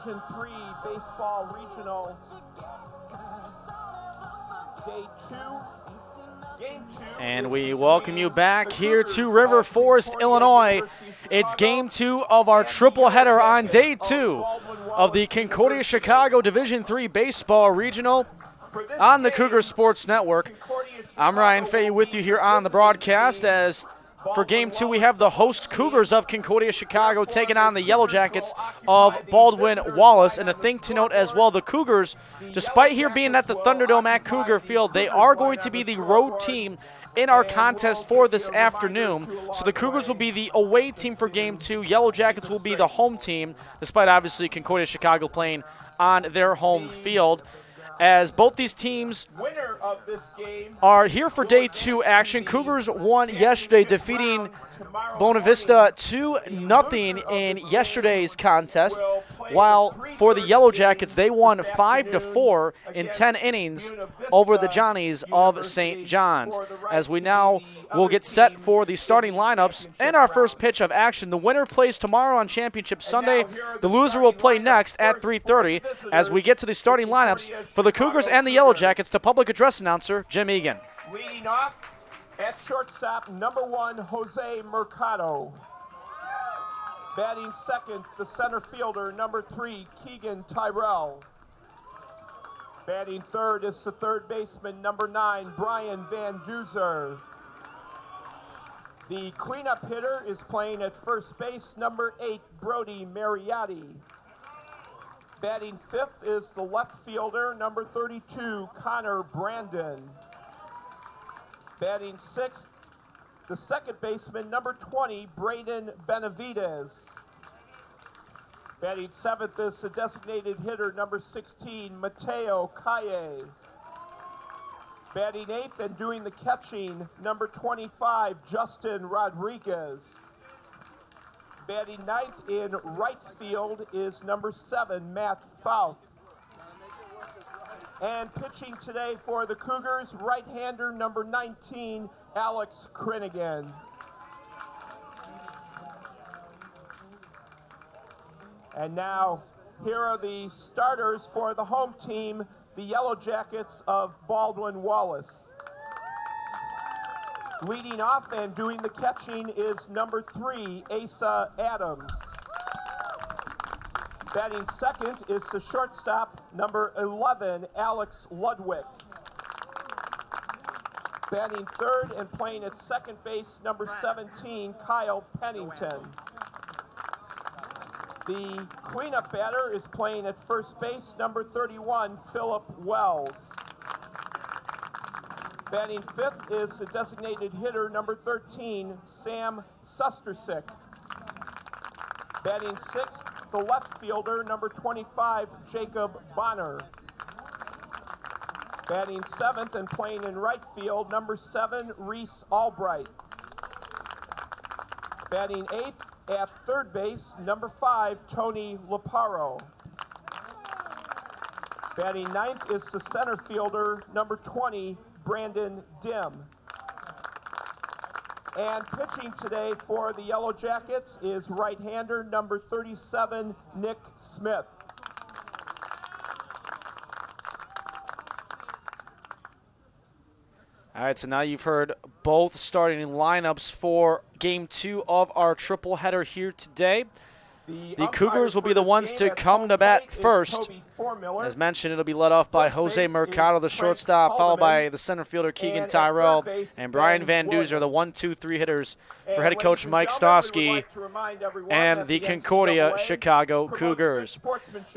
Division III Baseball Regional, Day 2, Game 2. And we welcome you back here to River Forest, Illinois. It's Game 2 of our triple header on Day 2 of the Concordia Chicago Division III Baseball Regional on the Cougar Sports Network. I'm Ryan Fay with you here on the broadcast. As for Game 2, we have the host Cougars of Concordia Chicago taking on the Yellow Jackets of Baldwin Wallace. And a thing to note as well, the Cougars, despite here being at the Thunderdome at Cougar Field, they are going to be the road team in our contest for this afternoon. So the Cougars will be the away team for Game 2. Yellow Jackets will be the home team, despite obviously Concordia Chicago playing on their home field. As both these teams are here for Day 2 action. Cougars won yesterday, defeating Bonavista 2-0 in yesterday's contest, while for the Yellow Jackets, they won 5-4 in 10 innings over the Johnnies of St. John's. As we now will get set for the starting lineups and our first pitch of action. The winner plays tomorrow on Championship Sunday. The loser will play next at 3:30 as we get to the starting lineups for the Cougars and the Yellow Jackets to public address announcer Jim Egan. Leading off at shortstop, number 1, Jose Mercado. Batting second, the center fielder, number 3, Keegan Tyrell. Batting third is the third baseman, number 9, Brian Van Duzer. The cleanup hitter is playing at first base, number 8, Brody Mariotti. Batting fifth is the left fielder, number 32, Connor Brandon. Batting sixth, the second baseman, number 20, Braden Benavides. Batting seventh is the designated hitter, number 16, Mateo Calle. Batting eighth and doing the catching, number 25, Justin Rodriguez. Batting ninth in right field is number 7, Matt Fouth. And pitching today for the Cougars, right-hander number 19, Alex Crinigan. And now, here are the starters for the home team, the Yellow Jackets of Baldwin Wallace. Leading off and doing the catching is number 3, Asa Adams. Batting second is the shortstop, number 11, Alex Ludwig. Batting third and playing at second base, number 17, Kyle Pennington. The cleanup batter is playing at first base, number 31, Philip Wells. Batting fifth is the designated hitter, number 13, Sam Sustersick. Batting sixth, the left fielder, number 25, Jacob Bonner. Batting seventh and playing in right field, number 7, Reese Albright. Batting eighth at third base, number 5, Tony Laparo. Batting ninth is the center fielder, number 20, Brandon Dim. And pitching today for the Yellow Jackets is right-hander number 37, Nick Smith. All right, so now you've heard both starting lineups for Game 2 of our triple header here today. The Cougars will be the ones to come to bat first. As mentioned, it'll be led off by Jose Mercado, the shortstop, followed by the center fielder Keegan Tyrell, and Brian Van Duzer, the 1-2-3 hitters for head coach Mike Stosky and the Concordia Chicago Cougars.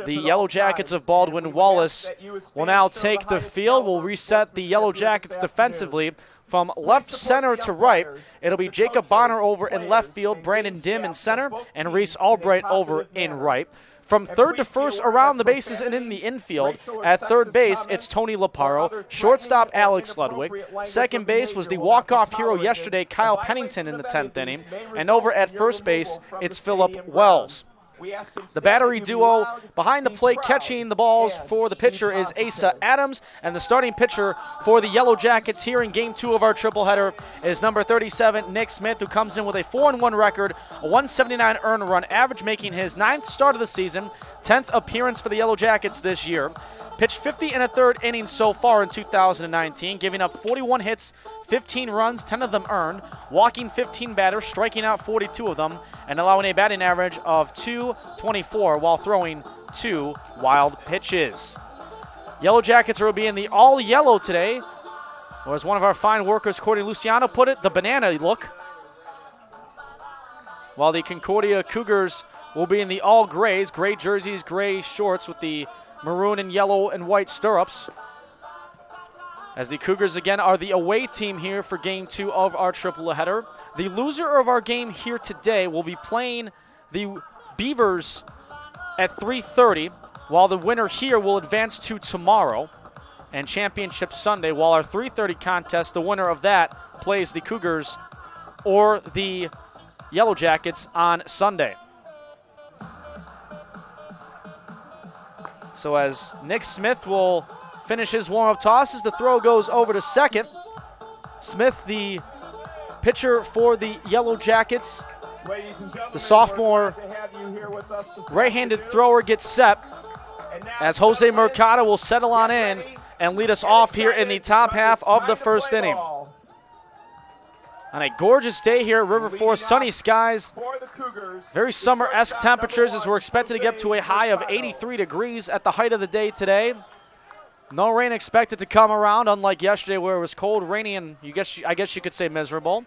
The Yellow Jackets of Baldwin Wallace will now take the field. We'll reset the Yellow Jackets defensively. From left center to right, it'll be Jacob Bonner over in left field, Brandon Dim in center, and Reese Albright over in right. From third to first around the bases and in the infield, at third base, it's Tony Laparo. Shortstop, Alex Ludwig. Second base was the walk-off hero yesterday, Kyle Pennington in the 10th inning. And over at first base, it's Philip Wells. The battery duo behind the plate catching the balls for the pitcher is Asa Adams, and the starting pitcher for the Yellow Jackets here in Game 2 of our triple header is number 37, Nick Smith, who comes in with a 4-1 record, a 179 earned run average, making his 9th start of the season, 10th appearance for the Yellow Jackets this year. Pitched 50 and a third innings so far in 2019, giving up 41 hits, 15 runs, 10 of them earned, walking 15 batters, striking out 42 of them, and allowing a batting average of .224 while throwing 2 wild pitches. Yellow Jackets will be in the all-yellow today, or as one of our fine workers, Cordy Luciano, put it, the banana look. While the Concordia Cougars will be in the all-grays, gray jerseys, gray shorts with the maroon and yellow and white stirrups. As the Cougars again are the away team here for Game 2 of our triple header. The loser of our game here today will be playing the Beavers at 3:30, while the winner here will advance to tomorrow and Championship Sunday, while our 3:30 contest, the winner of that plays the Cougars or the Yellow Jackets on Sunday. So as Nick Smith will finish his warm-up tosses, the throw goes over to second. Smith, the pitcher for the Yellow Jackets, the sophomore right-handed thrower, gets set as Jose Mercado will settle on in and lead us off here in the top half of the first inning. On a gorgeous day here at River Forest, sunny skies, very summer-esque temperatures as we're expected to get up to a high of 83 degrees at the height of the day today. No rain expected to come around, unlike yesterday where it was cold, rainy, and I guess you could say miserable.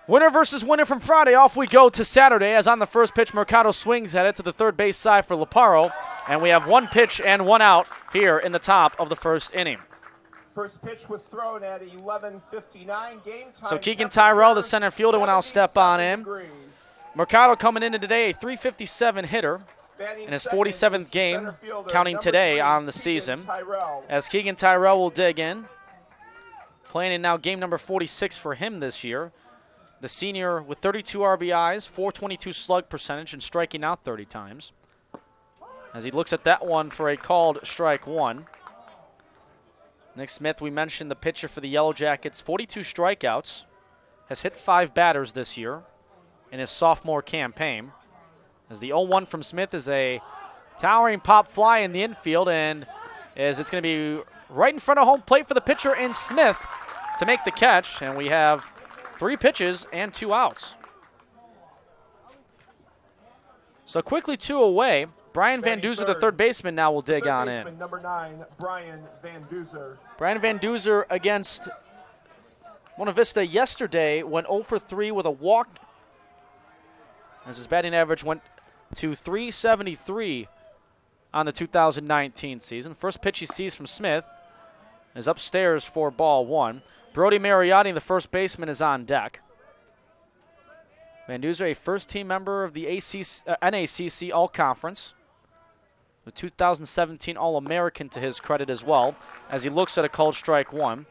Winner versus winner from Friday, off we go to Saturday, as on the first pitch, Mercado swings at it to the third base side for Laparo, and we have 1 pitch and 1 out here in the top of the first inning. First pitch was thrown at 11:59 game time. So Keegan Tyrell, the center fielder, will now step on in. Mercado coming into today, a .357 hitter in his 47th game, counting today on the season. As Keegan Tyrell will dig in. Playing in now game number 46 for him this year. The senior with 32 RBIs, .422 slug percentage, and striking out 30 times. As he looks at that one for a called strike one. Nick Smith, we mentioned, the pitcher for the Yellow Jackets, 42 strikeouts, has hit 5 batters this year in his sophomore campaign. As the 0-1 from Smith is a towering pop fly in the infield, and as it's going to be right in front of home plate for the pitcher in Smith to make the catch, and we have 3 pitches and 2 outs. So quickly 2 away. Brian Van Duzer, the third baseman, now will dig on in. Number 9, Brian Van Duzer. Brian Van Duzer against Buena Vista yesterday went 0 for 3 with a walk, as his batting average went to .373 on the 2019 season. First pitch he sees from Smith is upstairs for ball 1. Brody Mariotti, the first baseman, is on deck. Van Duzer, a first-team member of the NACC All-Conference. The 2017 All-American to his credit as well, as he looks at a called strike one.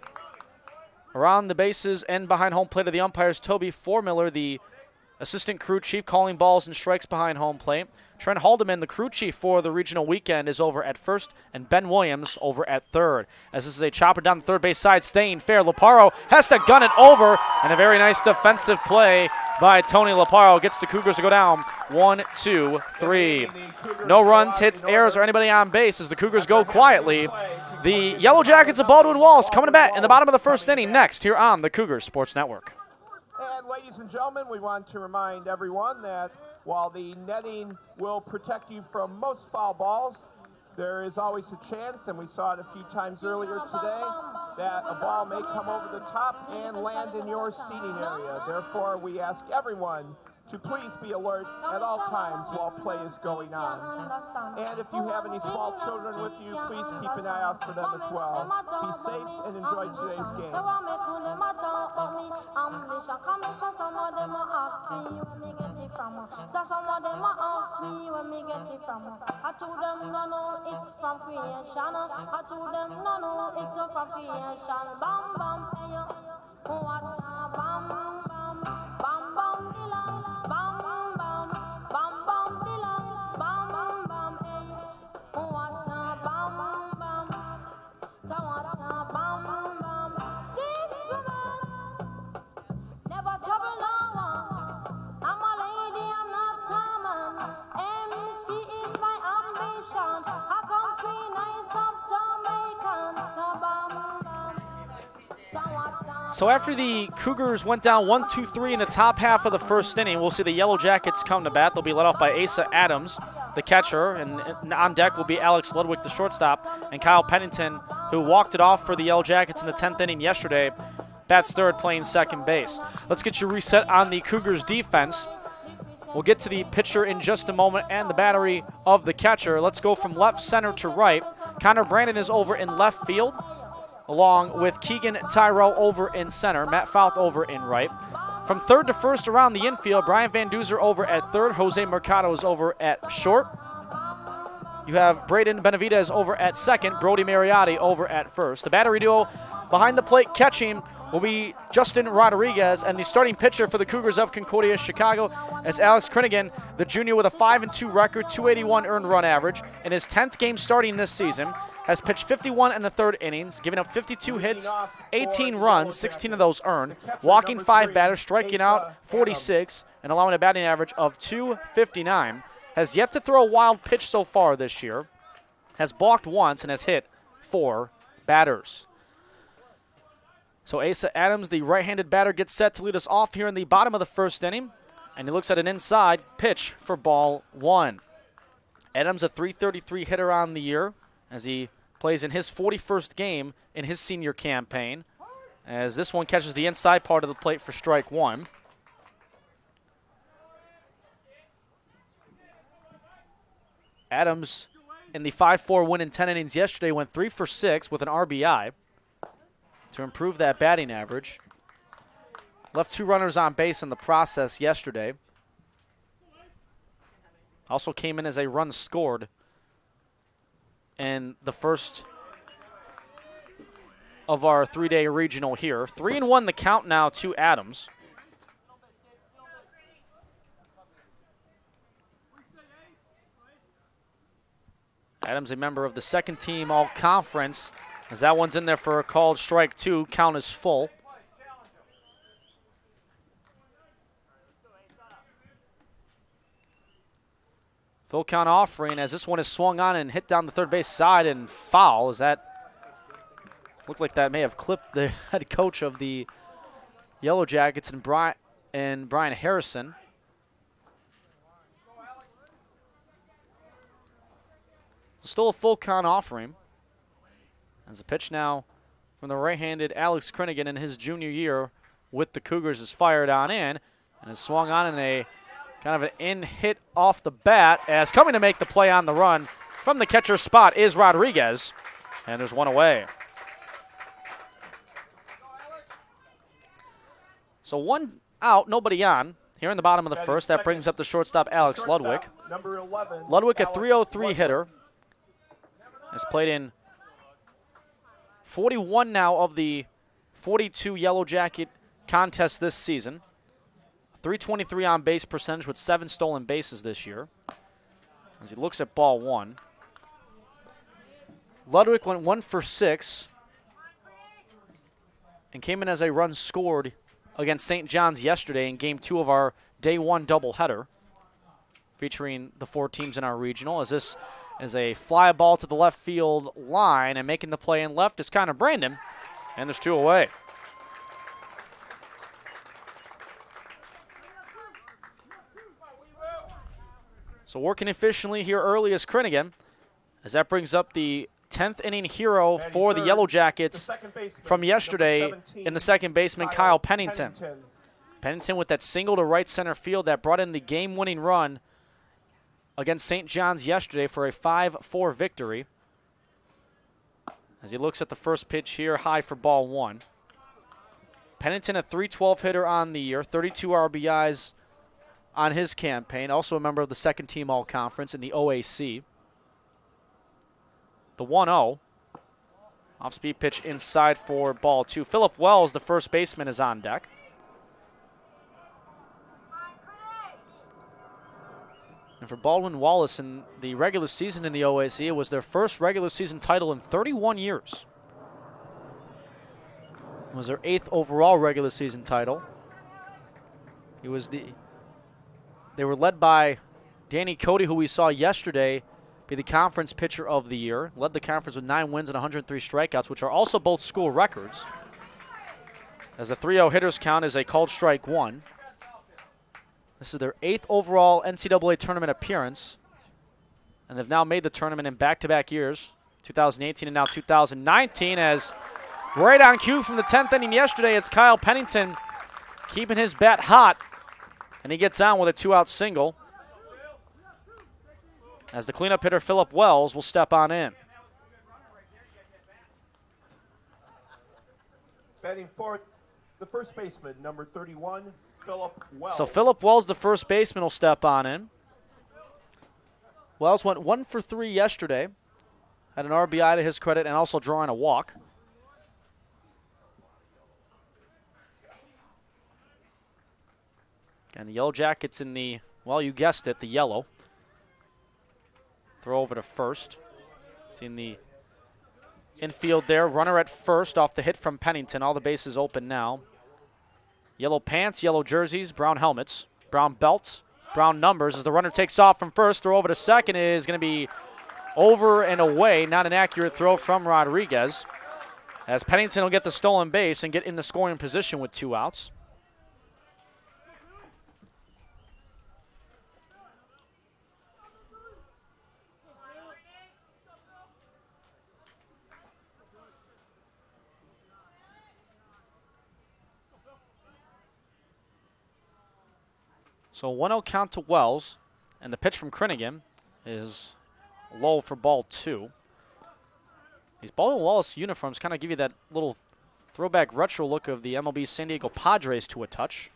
Around the bases and behind home plate of the umpires, Toby Formiller, the assistant crew chief, calling balls and strikes behind home plate. Trent Haldeman, the crew chief for the regional weekend, is over at first, and Ben Williams over at third. As this is a chopper down the third base side, staying fair. Laparo has to gun it over, and a very nice defensive play by Tony Laparo gets the Cougars to go down 1, 2, 3. No runs, hits, errors, or anybody on base as the Cougars go quietly. The Yellow Jackets of Baldwin Wallace coming to bat in the bottom of the first inning next here on the Cougars Sports Network. And ladies and gentlemen, we want to remind everyone that while the netting will protect you from most foul balls, there is always a chance, and we saw it a few times earlier today, that a ball may come over the top and land in your seating area. Therefore, we ask everyone to please be alert at all times while play is going on. And if you have any small children with you, please keep an eye out for them as well. Be safe and enjoy today's game. So after the Cougars went down 1-2-3 in the top half of the first inning, we'll see the Yellow Jackets come to bat. They'll be led off by Asa Adams, the catcher, and on deck will be Alex Ludwig, the shortstop, and Kyle Pennington, who walked it off for the Yellow Jackets in the 10th inning yesterday, bats third, playing second base. Let's get you reset on the Cougars defense. We'll get to the pitcher in just a moment and the battery of the catcher. Let's go from left center to right. Connor Brandon is over in left field, along with Keegan Tyrell over in center, Matt Fouth over in right. From third to first around the infield, Brian Van Duzer over at third, Jose Mercado is over at short. You have Braden Benavidez over at second, Brody Mariotti over at first. The battery duo behind the plate catching will be Justin Rodriguez, and the starting pitcher for the Cougars of Concordia, Chicago, is Alex Crinigan, the junior with a 5-2 record, 281 earned run average. In his 10th game starting this season, has pitched 51 and a third innings, giving up 52 hits, 18 runs, 16 of those earned, walking 5 batters, striking out 46, and allowing a batting average of .259. Has yet to throw a wild pitch so far this year, has balked once, and has hit 4 batters. So Asa Adams, the right-handed batter, gets set to lead us off here in the bottom of the first inning, and he looks at an inside pitch for ball 1. Adams, a .333 hitter on the year, as he plays in his 41st game in his senior campaign, as this one catches the inside part of the plate for strike 1. Adams, in the 5-4 win in 10 innings yesterday, went 3 for 6 with an RBI to improve that batting average. Left 2 runners on base in the process yesterday. Also came in as a run scored in the first of our 3-day regional here. 3-1 the count now to Adams. Adams, a member of the second team all-conference, as that one's in there for a called strike 2. Count is full. Full count offering as this one is swung on and hit down the third base side and foul. As that looked like that may have clipped the head coach of the Yellow Jackets and Brian Harrison. Still a full count offering. As the pitch now from the right-handed Alex Crinigan in his junior year with the Cougars is fired on in and is swung on in a kind of an in-hit off the bat, as coming to make the play on the run from the catcher's spot is Rodriguez, and there's one away. So 1 out, nobody on. Here in the bottom of the first, that brings up the shortstop Alex Ludwig. Ludwig, a .303 hitter, has played in 41 now of the 42 Yellow Jacket contests this season. .323 on base percentage with 7 stolen bases this year. As he looks at ball 1. Ludwig went 1 for 6 and came in as a run scored against St. John's yesterday in game 2 of our day 1 doubleheader, featuring the 4 teams in our regional. As this is a fly ball to the left field line, and making the play in left is Connor Brandon, and there's 2 away. So working efficiently here early is Crinigan, as that brings up the 10th inning hero for the Yellow Jackets from yesterday in the second baseman, Kyle Pennington. Pennington with that single to right center field that brought in the game-winning run against St. John's yesterday for a 5-4 victory. As he looks at the first pitch here, high for ball 1. Pennington, a .312 hitter on the year, 32 RBIs on his campaign, also a member of the second team all-conference in the OAC. The 1-0. Off-speed pitch inside for ball 2. Philip Wells, the first baseman, is on deck. And for Baldwin Wallace in the regular season in the OAC, it was their first regular season title in 31 years. It was their 8th overall regular season title. They were led by Danny Cody, who we saw yesterday be the conference pitcher of the year. Led the conference with 9 wins and 103 strikeouts, which are also both school records. as the 3-0 hitters count is a called strike one. This is their 8th overall NCAA tournament appearance, and they've now made the tournament in back-to-back years, 2018 and now 2019, as right on cue from the 10th inning yesterday, it's Kyle Pennington keeping his bat hot, and he gets on with a 2-out single, as the cleanup hitter Phillip Wells will step on in. Batting fourth, the first baseman, number 31, Phillip Wells. So Phillip Wells, the first baseman, will step on in. Wells went 1 for 3 yesterday, had an RBI to his credit and also drawing a walk. And the Yellow Jackets in the, well, you guessed it, the yellow. Throw over to first. Seeing the infield there. Runner at first off the hit from Pennington. All the bases open now. Yellow pants, yellow jerseys, brown helmets, brown belts, brown numbers. As the runner takes off from first, throw over to second is going to be over and away. Not an accurate throw from Rodriguez. As Pennington will get the stolen base and get in the scoring position with 2 outs. So 1-0 count to Wells, and the pitch from Crinigan is low for ball 2. These Baldwin Wallace uniforms kind of give you that little throwback retro look of the MLB San Diego Padres to a touch.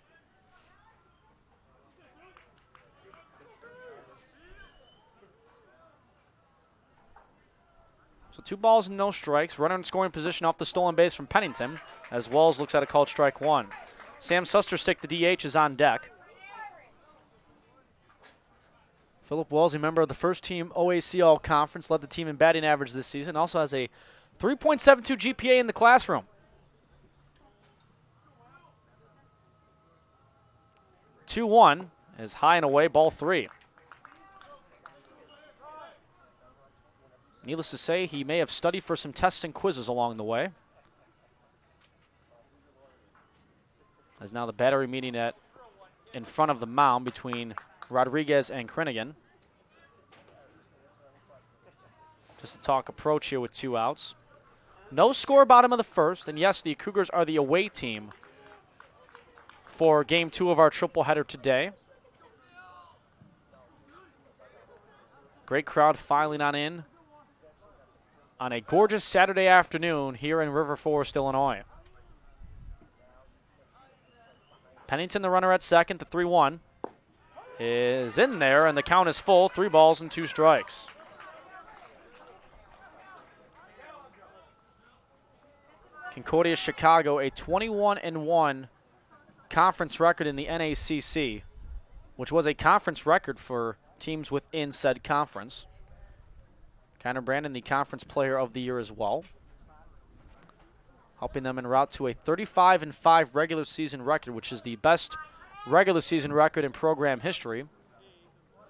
So 2 balls and no strikes. Runner in scoring position off the stolen base from Pennington, as Wells looks at a called strike one. Sam Susterstick, the DH, is on deck. Phillip Wells, a member of the first team OAC All-Conference, led the team in batting average this season. Also has a 3.72 GPA in the classroom. Two-1 is high and away, ball 3. Needless to say, he may have studied for some tests and quizzes along the way. As now the battery meeting in front of the mound between Rodriguez and Crinigan. Just a talk approach here with 2 outs. No score bottom of the first, and yes, the Cougars are the away team for game 2 of our triple header today. Great crowd filing on in on a gorgeous Saturday afternoon here in River Forest, Illinois. Pennington, the runner at second, the 3-1. Is in there, and the count is full. 3 balls and 2 strikes. Concordia Chicago, a 21-1 conference record in the NACC, which was a conference record for teams within said conference. Connor Brandon, the conference player of the year as well, helping them en route to a 35-5 regular season record, which is the best regular season record in program history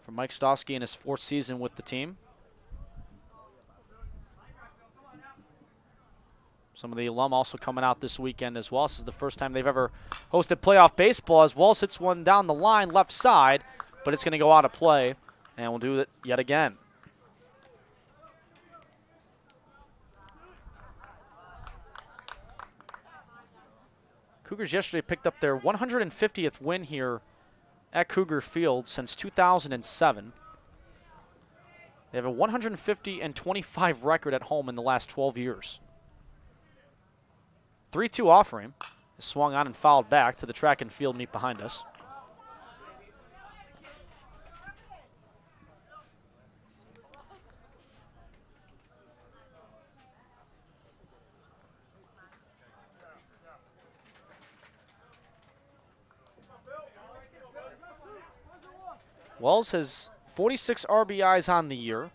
for Mike Stosky in his 4th season with the team. Some of the alum also coming out this weekend as well. This is the first time they've ever hosted playoff baseball, as Wallace hits one down the line left side, but it's going to go out of play, and we'll do it yet again. Cougars yesterday picked up their 150th win here at Cougar Field since 2007. They have a 150-25 record at home in the last 12 years. 3-2 offering is swung on and fouled back to the track and field meet behind us. Wells has 46 RBIs on the year,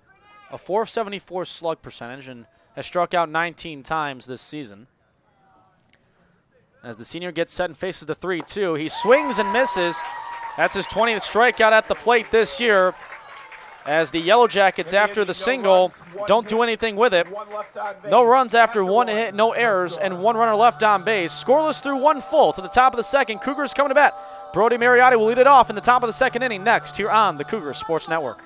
a .474 slug percentage, and has struck out 19 times this season. As the senior gets set and faces the 3-2, he swings and misses. That's his 20th strikeout at the plate this year. as the Yellow Jackets, after the single, don't do anything with it. No runs after one hit, no errors, and one runner left on base. Scoreless through one full to the top of the second. Cougars coming to bat. Brody Mariotti will lead it off in the top of the second inning next here on the Cougars Sports Network.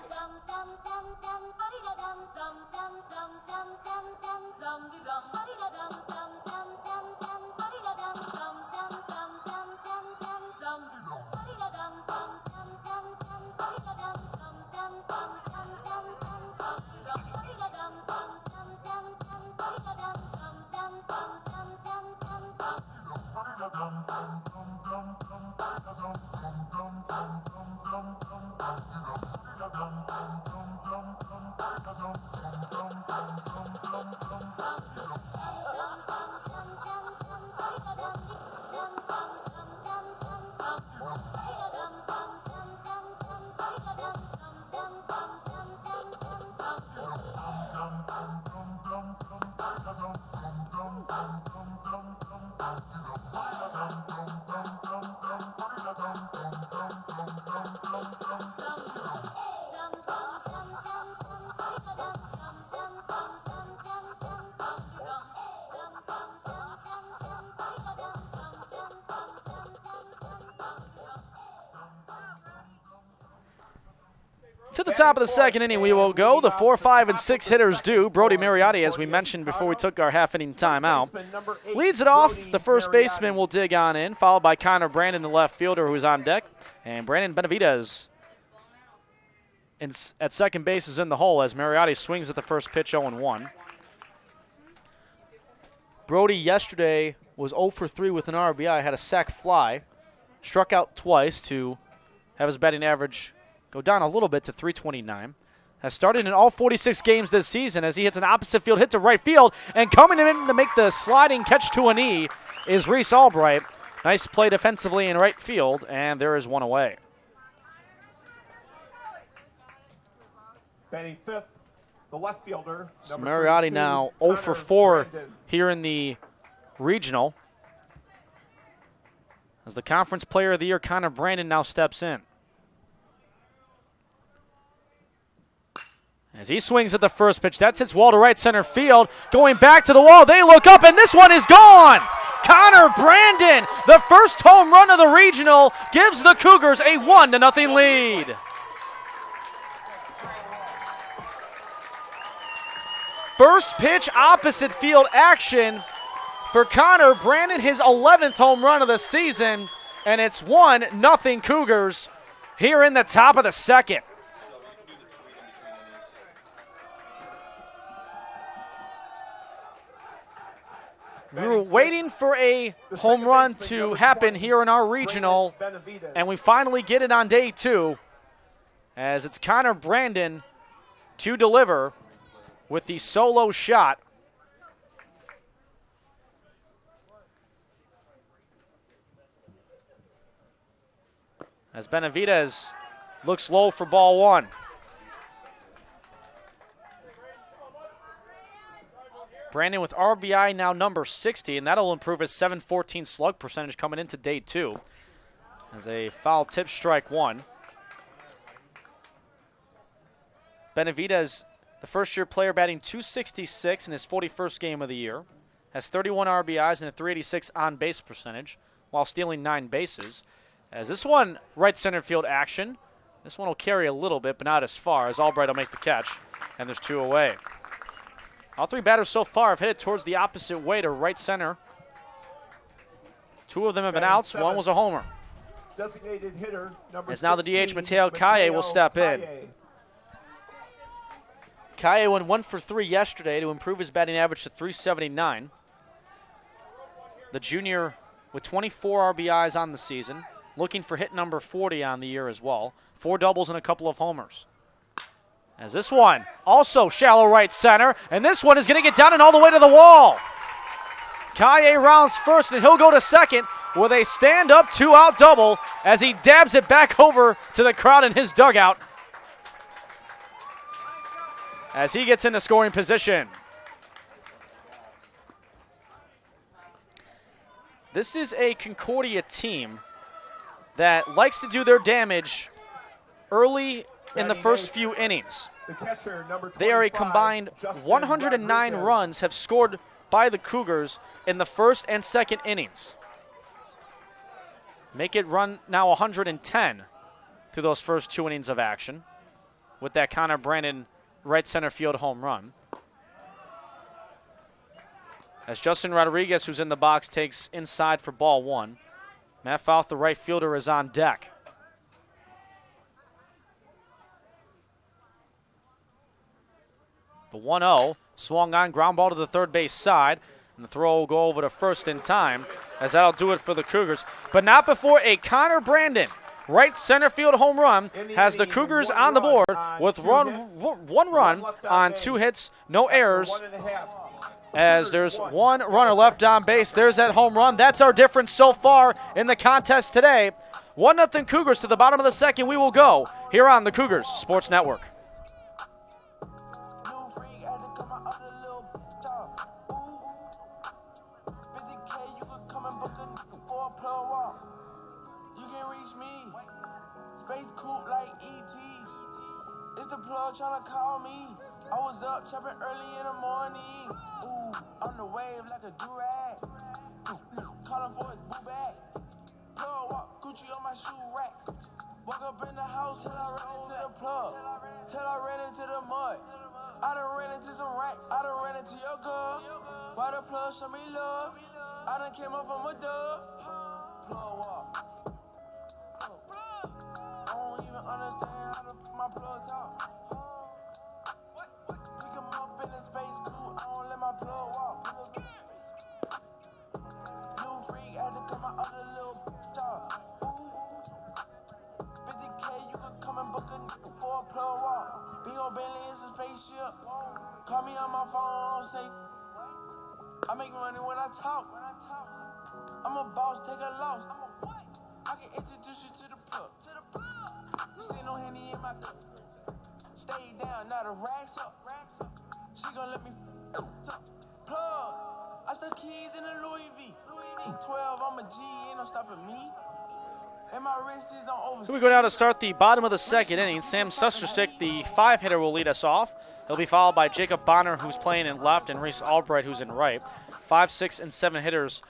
To the top of the second inning we will go. The 4, 5, and 6 hitters do. Brody Mariotti, as we mentioned before we took our half-inning timeout, leads it off. The first baseman will dig on in, followed by Connor Brandon, the left fielder, who's on deck. And Brandon Benavidez at second base is in the hole as Mariotti swings at the first pitch, 0-1. Brody yesterday was 0 for 3 with an RBI, had a sac fly, struck out twice to have his batting average go down a little bit to 329. Has started in all 46 games this season as he hits an opposite field hit to right field. And coming in to make the sliding catch to a knee is Reese Albright. Nice play defensively in right field, and there is one away. Batting fifth, the left fielder. So Mariotti now 0 for 4 here in the regional. As the Conference Player of the Year, Connor Brandon now steps in. As he swings at the first pitch, that hits wall to right center field. Going back to the wall, they look up, and this one is gone! Connor Brandon, the first home run of the regional, gives the Cougars a 1-0 lead. First pitch opposite field action for Connor Brandon, his 11th home run of the season, and it's 1-0 Cougars here in the top of the second. We were waiting for a home run to happen here in our regional, and we finally get it on day 2, as it's Connor Brandon to deliver with the solo shot. As Benavidez looks low for ball 1. Brandon with RBI now number 60, and that'll improve his .714 slug percentage coming into day 2. As a foul tip, strike 1. Benavidez, the first-year player, batting .266 in his 41st game of the year, has 31 RBIs and a .386 on-base percentage while stealing 9 bases. As this one, right center field action. This one will carry a little bit, but not as far, as Albright will make the catch, and there's 2 away. All 3 batters so far have hit it towards the opposite way to right center. 2 of them have been outs. 1 was a homer. Designated hitter, as now the DH Mateo Kaye will step in. Kaye went 1 for 3 yesterday to improve his batting average to .379. The junior with 24 RBIs on the season, looking for hit number 40 on the year as well. 4 doubles and a couple of homers. As this one, also shallow right center, and this one is going to get down and all the way to the wall. Kaye rounds first, and he'll go to second with a stand-up 2-out double as he dabs it back over to the crowd in his dugout as he gets into scoring position. This is a Concordia team that likes to do their damage early in the first few innings. The catcher, number 25, They are a combined Justin 109 Rodriguez. runs have scored by the Cougars in the first and second innings. Make it run now 110 through those first 2 innings of action with that Connor Brandon right center field home run. As Justin Rodriguez, who's in the box, takes inside for ball 1. Matt Fouth, the right fielder, is on deck. The 1-0 swung on, ground ball to the third base side, and the throw will go over to first in time, as that'll do it for the Cougars. But not before a Connor Brandon right center field home run has the Cougars on the board with one run on 2 hits, no errors, as there's 1 runner left on base. There's that home run. That's our difference so far in the contest today. 1-0 Cougars to the bottom of the second. We will go here on the Cougars Sports Network. Tryna call me. I was up chopping early in the morning. Ooh, on the wave like a do-rag. Calling for his boo bag. Plug walk, Gucci on my shoe rack. Woke up in the house till I ran into the plug. Till I ran into the mud. I done ran into some racks. I done ran into your girl. Why the plug show me love? I done came up from a dub. Plug walk. I don't even understand how to put my plug talk. Up in the space cool, I don't let my plug walk. New freak had to cut my other little job. 50K, you could come and book a nigga for a plug walk. Big ol' Bentley is a spaceship. Call me on my phone, say I make money when I talk. I'm a boss, take a loss. I can introduce you to the plug. You see no Henny in my cup. Stay down, now the racks up. She gon' let me plug. I stuck keys in a Louis V. 12, I'm a G, ain't no stopping me. And my wrist is on overseas. Here we go now to start the bottom of the second inning. Sam Susterstick, the 5-hitter, will lead us off. He'll be followed by Jacob Bonner, who's playing in left, and Reese Albright, who's in right. 5, 6, and 7 hitters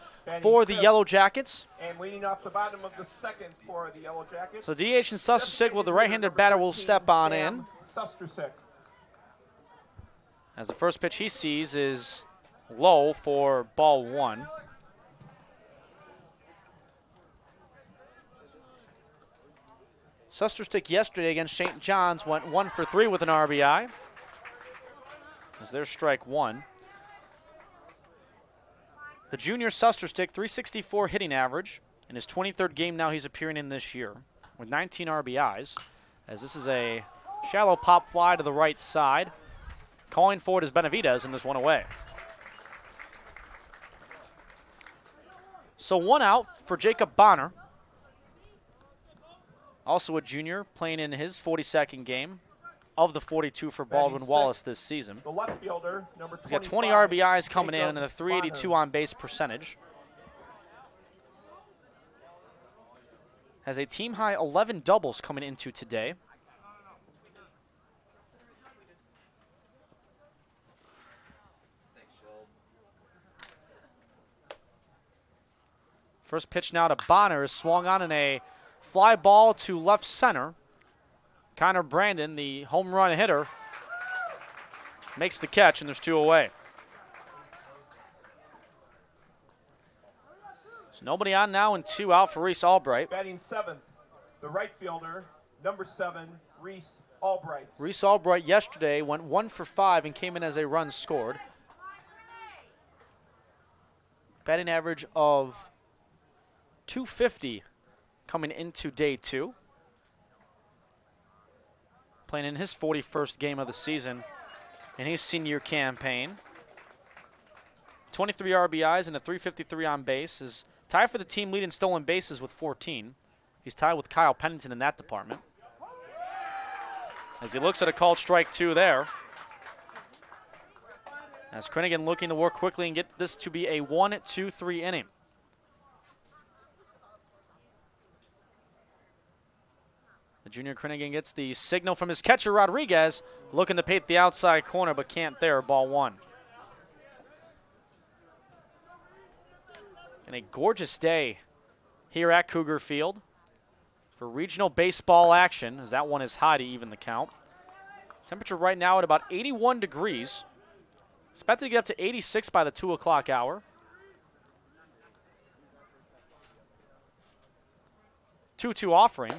for the Yellow Jackets. And leading off the bottom of the second for the Yellow Jackets. So DH and Susterstick, with the right-handed batter, will step on in. Susterstick. As the first pitch he sees is low for ball 1. Susterstick yesterday against St. John's went 1 for 3 with an RBI. As there's strike 1. The junior Susterstick, 364 hitting average. In his 23rd game now he's appearing in this year with 19 RBIs. As this is a shallow pop fly to the right side. Calling for it is Benavidez, and there's one away. So 1 out for Jacob Bonner. Also a junior, playing in his 42nd game of the 42 for Baldwin Wallace this season. The left fielder, number 25. He's got 20 RBIs coming in and a 382 on base percentage. Has a team high 11 doubles coming into today. First pitch now to Bonner is swung on in a fly ball to left center. Connor Brandon, the home run hitter, makes the catch, and there's 2 away. So nobody on now and 2 out for Reese Albright. Batting 7th, the right fielder, number 7, Reese Albright. Reese Albright yesterday went 1 for 5 and came in as a run scored. Batting average of .250 coming into day 2. Playing in his 41st game of the season in his senior campaign. 23 RBIs and a .353 on base. Is tied for the team lead in stolen bases with 14. He's tied with Kyle Pennington in that department. As he looks at a called strike 2 there. As Krennigan looking to work quickly and get this to be a 1-2-3 inning. The Junior Krinnigan gets the signal from his catcher, Rodriguez, looking to paint the outside corner, but can't there. Ball one. And a gorgeous day here at Cougar Field for regional baseball action, as that one is high to even the count. Temperature right now at about 81 degrees. Expected to get up to 86 by the 2 o'clock hour. 2-2 offering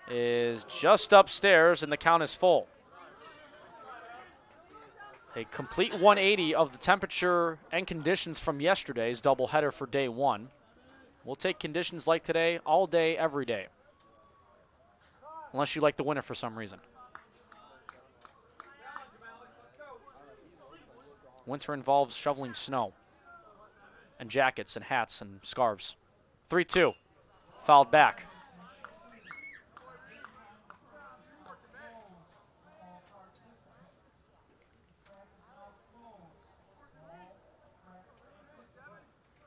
is just upstairs, and the count is full. A complete 180 of the temperature and conditions from yesterday's doubleheader for day one. We'll take conditions like today all day, every day. Unless you like the winter for some reason. Winter involves shoveling snow and jackets and hats and scarves. 3-2. Fouled back.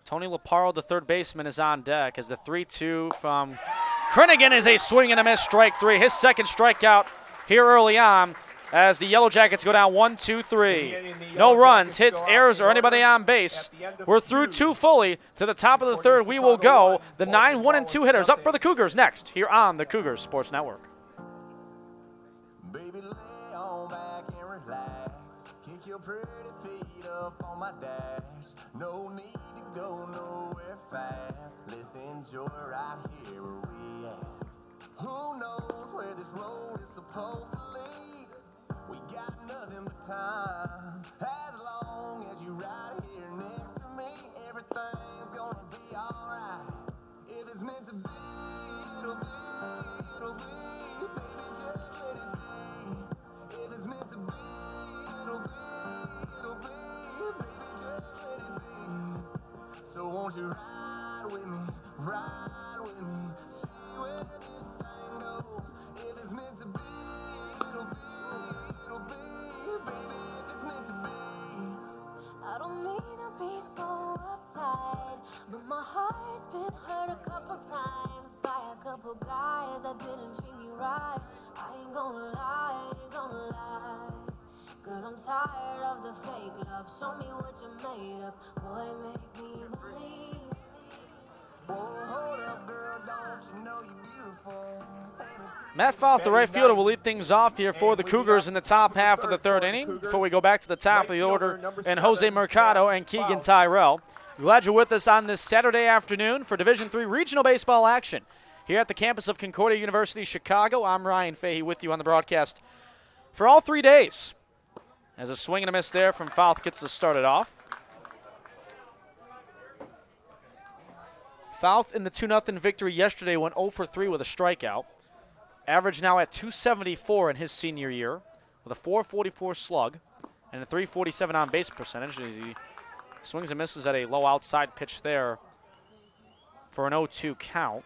Tony Laparo, the third baseman, is on deck as the 3-2 from Krinnigan is a swing and a miss, strike three. His second strikeout here early on as the Yellow Jackets go down 1-2-3. No runs, hits, errors, or anybody on base. We're through two fully. To the top of the third, we will go. The 9 1-2 hitters up for the Cougars next here on the Cougars Sports Network. Baby, lay on back and relax. Kick your pretty feet up on my dash. No need to go nowhere fast. Let's enjoy right here where we at. Who knows where this road is supposed to lead? We got nothing but time. As long as you're right here next to me, everything's gonna be alright. If it's meant to be, it'll be, it'll be. Baby, just let it be. If it's meant to be, it'll be, it'll be. Baby, just let it be. So won't you ride with me, ride with me. See where this thing goes. If it's meant to be, it'll be, it'll be. Baby, if it's meant to be. I don't mean to be so uptight, but my heart's been hurt a couple times by a couple guys that didn't treat me right. I ain't gonna lie, ain't gonna lie. Cause I'm tired of the fake love. Show me what you're made of. Boy, make me believe. Whoa, hold up, girl, don't you know you're beautiful? Matt Fouth, the right fielder, will lead things off here for the Cougars in the top half of the third inning before we go back to the top of the order and Jose Mercado and Keegan Tyrell. Glad you're with us on this Saturday afternoon for Division III regional baseball action here at the campus of Concordia University, Chicago. I'm Ryan Fahey with you on the broadcast for all 3 days. As a swing and a miss there from Fouth gets us started off. Fouth in the 2-0 victory yesterday went 0 for 3 with a strikeout. Average now at 274 in his senior year with a 444 slug and a 347 on base percentage as he swings and misses at a low outside pitch there for an 0-2 count.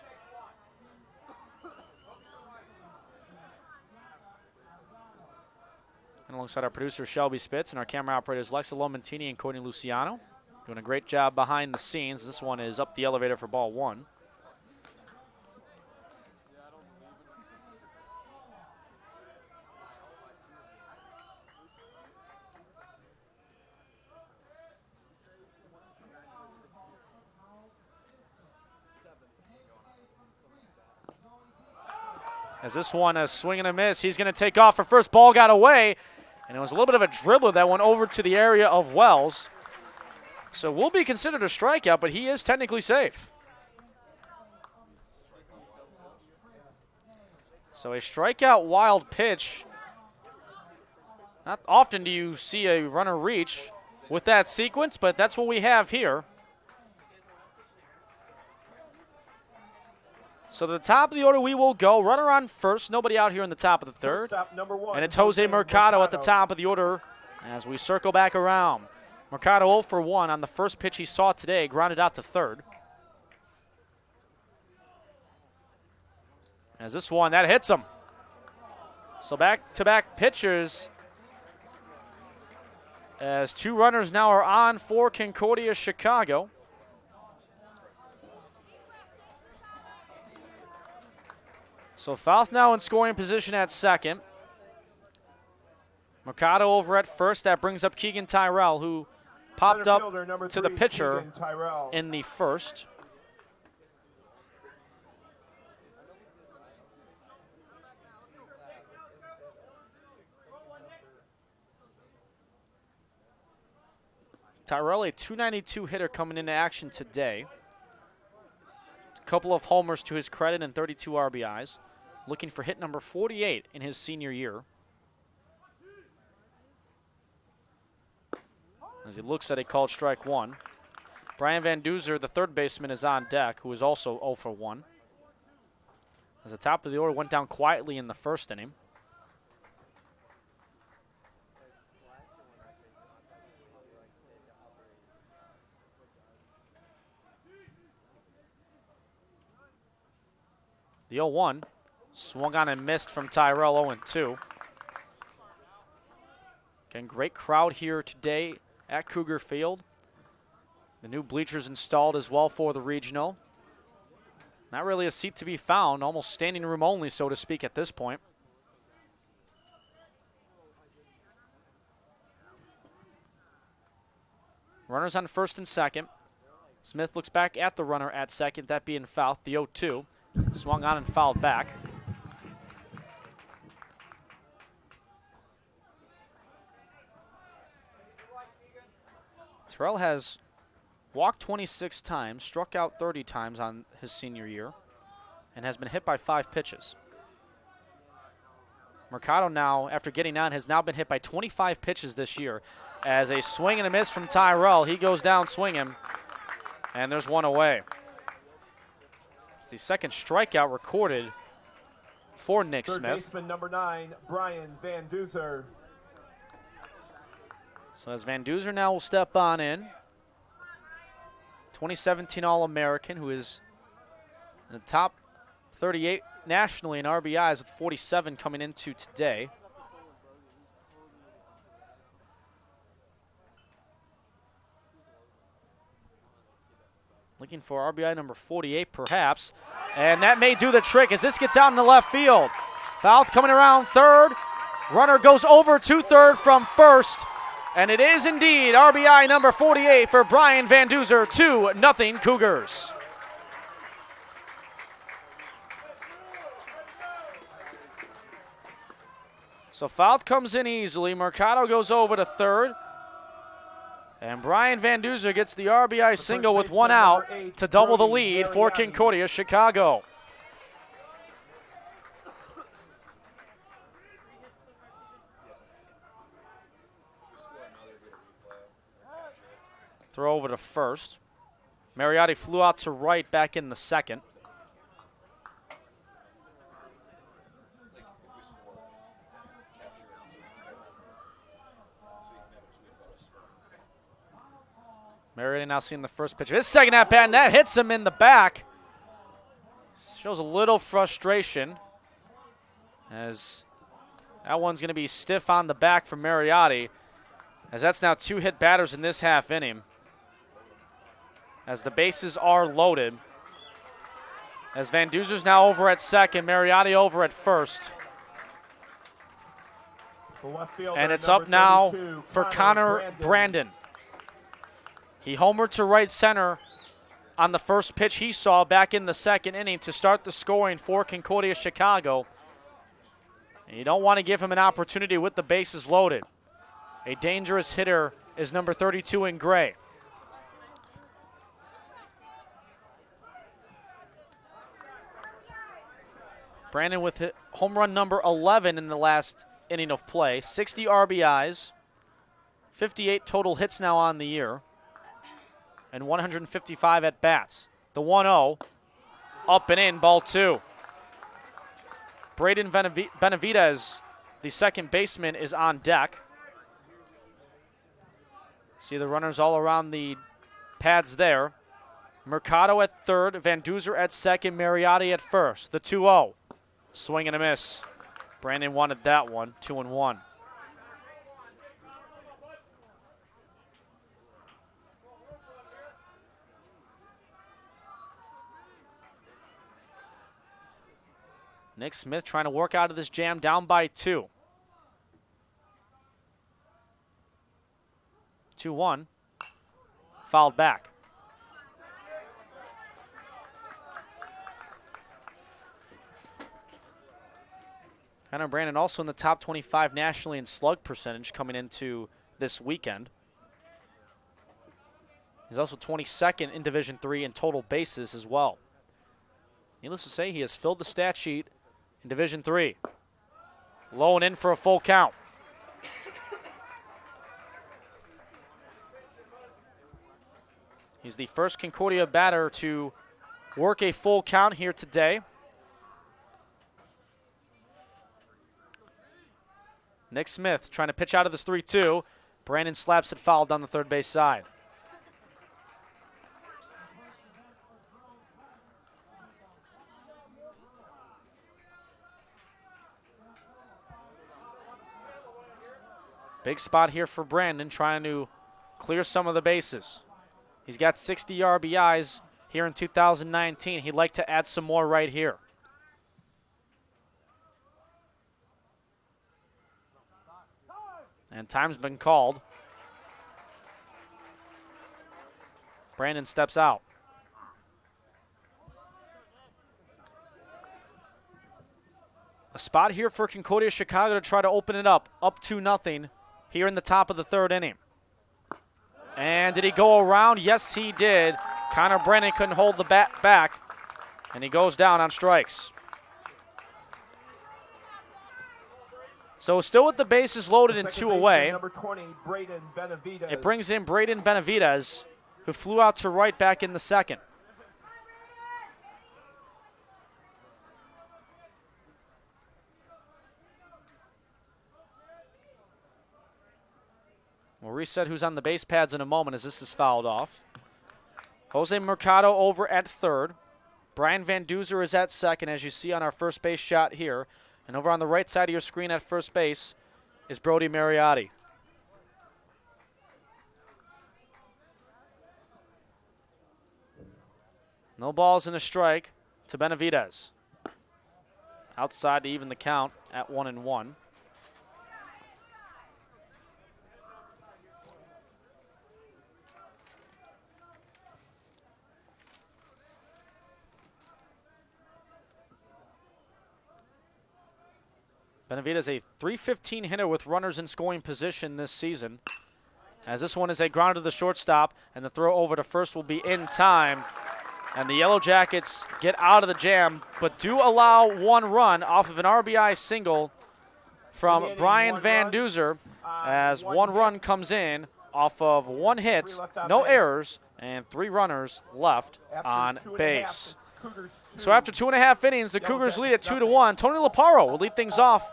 And alongside our producer Shelby Spitz and our camera operators Lexa Lomentini and Courtney Luciano, doing a great job behind the scenes. This one is up the elevator for ball one. As this one, a swing and a miss, he's going to take off for first. Ball got away, and it was a little bit of a dribbler that went over to the area of Wells. So will be considered a strikeout, but he is technically safe. So a strikeout wild pitch. Not often do you see a runner reach with that sequence, but that's what we have here. So to the top of the order we will go. Runner on first. Nobody out here in the top of the third. And it's Jose Mercado at the top of the order as we circle back around. Mercado 0 for 1 on the first pitch he saw today, grounded out to third. As this one, that hits him. So back-to-back pitchers as two runners now are on for Concordia Chicago. So Fouth now in scoring position at second. Mercado over at first. That brings up Keegan Tyrell, who popped up to the pitcher in the first. Tyrell, a .292 hitter coming into action today. A couple of homers to his credit and 32 RBIs. Looking for hit number 48 in his senior year. As he looks at a called strike one. Brian Van Duzer, the third baseman, is on deck, who is also 0 for 1. As the top of the order went down quietly in the first inning. The 0-1 swung on and missed from Tyrell, 0-2. Again, great crowd here today at Cougar Field. The new bleachers installed as well for the regional. Not really a seat to be found, almost standing room only, so to speak, at this point. Runners on first and second. Smith looks back at the runner at second, that being Fouth, the 0-2. Swung on and fouled back. Terrell has walked 26 times, struck out 30 times on his senior year, and has been hit by 5 pitches. Mercado now, after getting on, has now been hit by 25 pitches this year. As a swing and a miss from Tyrell, he goes down swinging, and there's one away. It's the second strikeout recorded for Nick Smith. Third baseman number 9, Brian Van Duzer. So as Van Duzer now will step on in, 2017 All-American, who is in the top 38 nationally in RBIs with 47 coming into today. Looking for RBI number 48 perhaps, and that may do the trick as this gets out in the left field. Fouth coming around third, runner goes over to third from first, and it is indeed RBI number 48 for Brian Van Duzer, 2-0 Cougars. So Fouth comes in easily, Mercado goes over to third, and Brian Van Duzer gets the RBI single with 1 out to double the lead for Concordia, Chicago. Throw over to first. Mariotti flew out to right back in the second. Mariotti now seeing the first pitch of his second at bat, and that hits him in the back. Shows a little frustration as that one's going to be stiff on the back for Mariotti, as that's now 2 hit batters in this half inning. As the bases are loaded. As Van Duzer's now over at second, Mariotti over at first. And it's up now for Connor Brandon. He homered to right center on the first pitch he saw back in the second inning to start the scoring for Concordia Chicago. And you don't want to give him an opportunity with the bases loaded. A dangerous hitter is number 32 in gray. Brandon with home run number 11 in the last inning of play. 60 RBIs, 58 total hits now on the year, and 155 at-bats. The 1-0, up and in, ball 2. Braden Benavidez, the second baseman, is on deck. See the runners all around the pads there. Mercado at third, Van Duzer at second, Mariotti at first. The 2-0, swing and a miss. Brandon wanted that one, 2-1. Nick Smith trying to work out of this jam, down by 2. 2-1. Fouled back. Connor Brandon also in the top 25 nationally in slug percentage coming into this weekend. He's also 22nd in Division III in total bases as well. Needless to say, he has filled the stat sheet in Division III. Low and in for a full count. He's the first Concordia batter to work a full count here today. Nick Smith trying to pitch out of this 3-2. Brandon slaps it foul down the third base side. Big spot here for Brandon, trying to clear some of the bases. He's got 60 RBIs here in 2019. He'd like to add some more right here. And time's been called. Brandon steps out. A spot here for Concordia Chicago to try to open it up 2-0 here in the top of the third inning. And did he go around? Yes, he did. Connor Brandon couldn't hold the bat back, and he goes down on strikes. So still with the bases loaded and 2 away. Number 20, Braden Benavidez. It brings in Braden Benavidez, who flew out to right back in the second. We'll reset who's on the base pads in a moment as this is fouled off. Jose Mercado over at third. Brian Van Duzer is at second, as you see on our first base shot here. And over on the right side of your screen at first base is Brody Mariotti. No balls and a strike to Benavidez. Outside to even the count at 1-1. Benavidez a .315 hitter with runners in scoring position this season. As this one is a ground to the shortstop, and the throw over to first will be in time. And the Yellow Jackets get out of the jam, but do allow 1 run off of an RBI single from Brian Van Duzer, as 1 run comes in off of 1 hit, no errors, and 3 runners left on base. So after 2.5 innings, the Cougars lead at 2-1. Tony Laparo will lead things off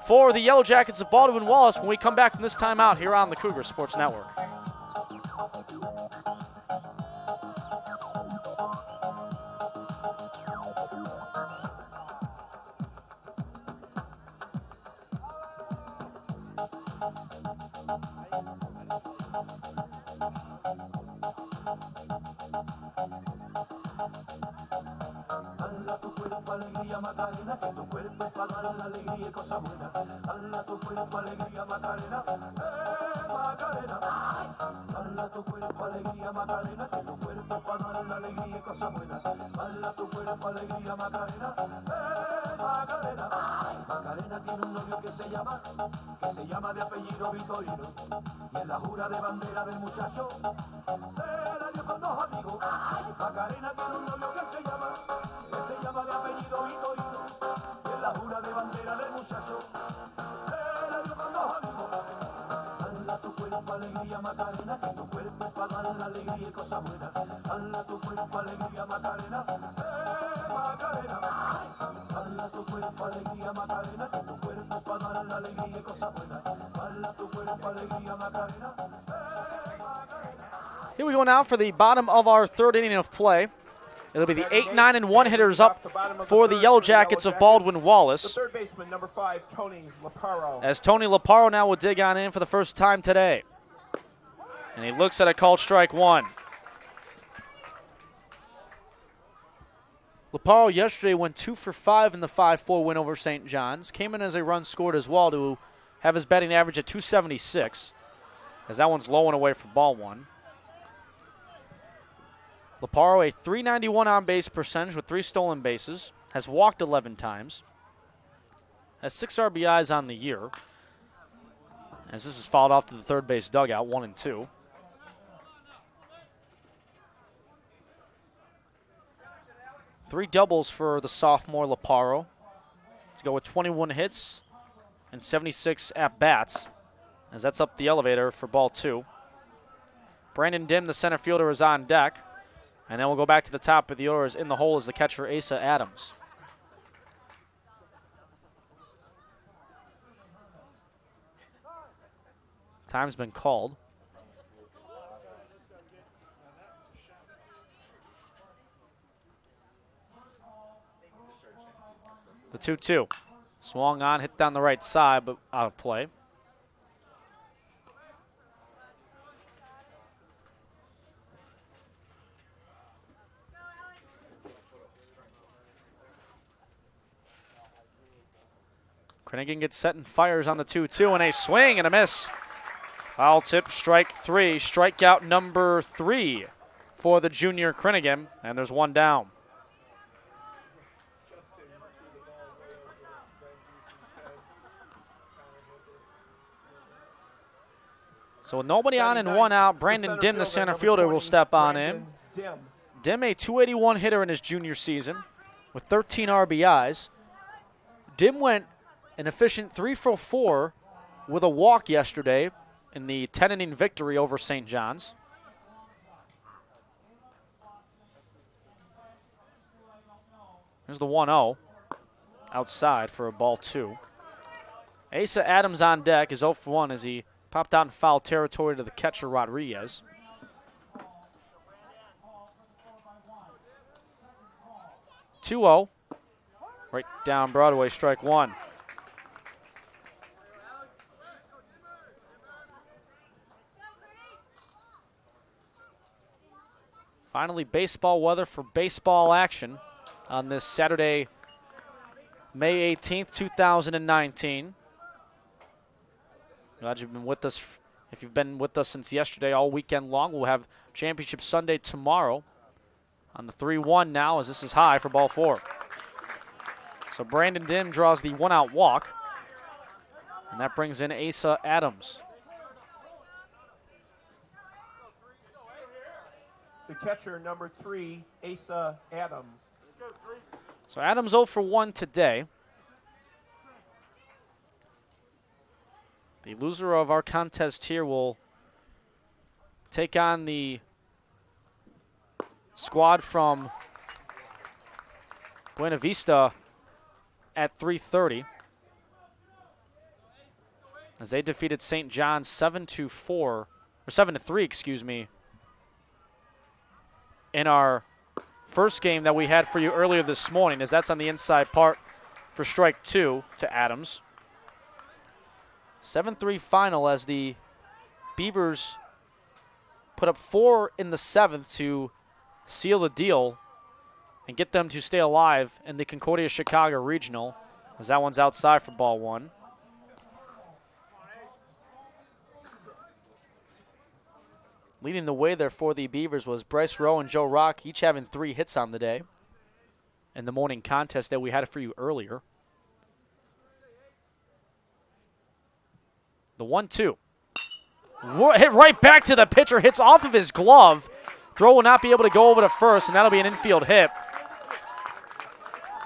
for the Yellow Jackets of Baldwin Wallace when we come back from this timeout here on the Cougar Sports Network. Alegría Macarena, que tu cuerpo es para dar la alegría y cosas buenas. Dala tu cuerpo alegría Macarena, Macarena. Dala tu cuerpo alegría Macarena, que tu cuerpo es para dar la alegría y cosas buenas. Dala tu cuerpo alegría Macarena, Macarena. Macarena tiene un novio que se llama de apellido Vitorino. Y en la jura de bandera del muchacho se la dio con 2 amigos. Macarena tiene un novio que se llama de apellido Vitorino. Y en la jura de bandera del muchacho se la dio con 2 amigos. Dala tu cuerpo alegría Macarena, que tu cuerpo es para dar la alegría y cosas buenas. Dala tu cuerpo alegría Macarena, Macarena. Dala tu cuerpo alegría Macarena, que tu cuerpo es para dar la alegría y cosas buenas. Dala tu cuerpo alegría Macarena, Here we go now for the bottom of our third inning of play. It'll be the 8, 9, and 1 hitters up for the Yellow Jackets of Baldwin Wallace. The third baseman, number 5, Tony Laparo. As Tony Laparo now will dig on in for the first time today. And he looks at a called strike 1. Leparo yesterday went 2 for 5 in the 5-4 win over St. John's. Came in as a run scored as well to have his batting average at 276, as that one's low and away for ball one. Leparo, a .391 on-base percentage with 3 stolen bases, has walked 11 times, has 6 RBIs on the year, as this is fouled off to the third base dugout, 1-2. Three doubles for the sophomore Leparo to go with 21 hits and 76 at-bats, as that's up the elevator for ball 2. Brandon Dim, the center fielder, is on deck. And then we'll go back to the top of the order. In the hole is the catcher, Asa Adams. Time's been called. The 2-2. Swung on, hit down the right side, but out of play. Krennigan gets set and fires on the 2-2, and a swing and a miss. Foul tip, strike 3. Strikeout number 3 for the junior Krennigan, and there's one down. So with nobody on and one out, Brandon Dim, the center fielder, will step on in. Dim, a .281 hitter in his junior season with 13 RBIs. Dim went an efficient 3 for 4 with a walk yesterday in the 10-inning victory over St. John's. Here's the 1-0 outside for a ball 2. Asa Adams on deck is 0 for 1 as he popped out in foul territory to the catcher, Rodriguez. (2-0). Right down Broadway, strike 1. Finally, baseball weather for baseball action on this Saturday, May 18th, 2019. Glad you've been with us. If you've been with us since yesterday all weekend long, we'll have Championship Sunday tomorrow on the 3-1 now, as this is high for ball 4. So Brandon Dim draws the 1-out walk, and that brings in Asa Adams. The catcher, number 3, Asa Adams. So Adams 0 for 1 today. The loser of our contest here will take on the squad from Buena Vista at 3:30, as they defeated St. John's 7-3, excuse me, in our first game that we had for you earlier this morning, as that's on the inside part for strike 2 to Adams. 7-3 final as the Beavers put up 4 in the 7th to seal the deal and get them to stay alive in the Concordia Chicago Regional, as that one's outside for ball 1. Leading the way there for the Beavers was Bryce Rowe and Joe Rock, each having 3 hits on the day in the morning contest that we had for you earlier. The 1-2. Hit right back to the pitcher, hits off of his glove. Throw will not be able to go over to first, and that'll be an infield hit,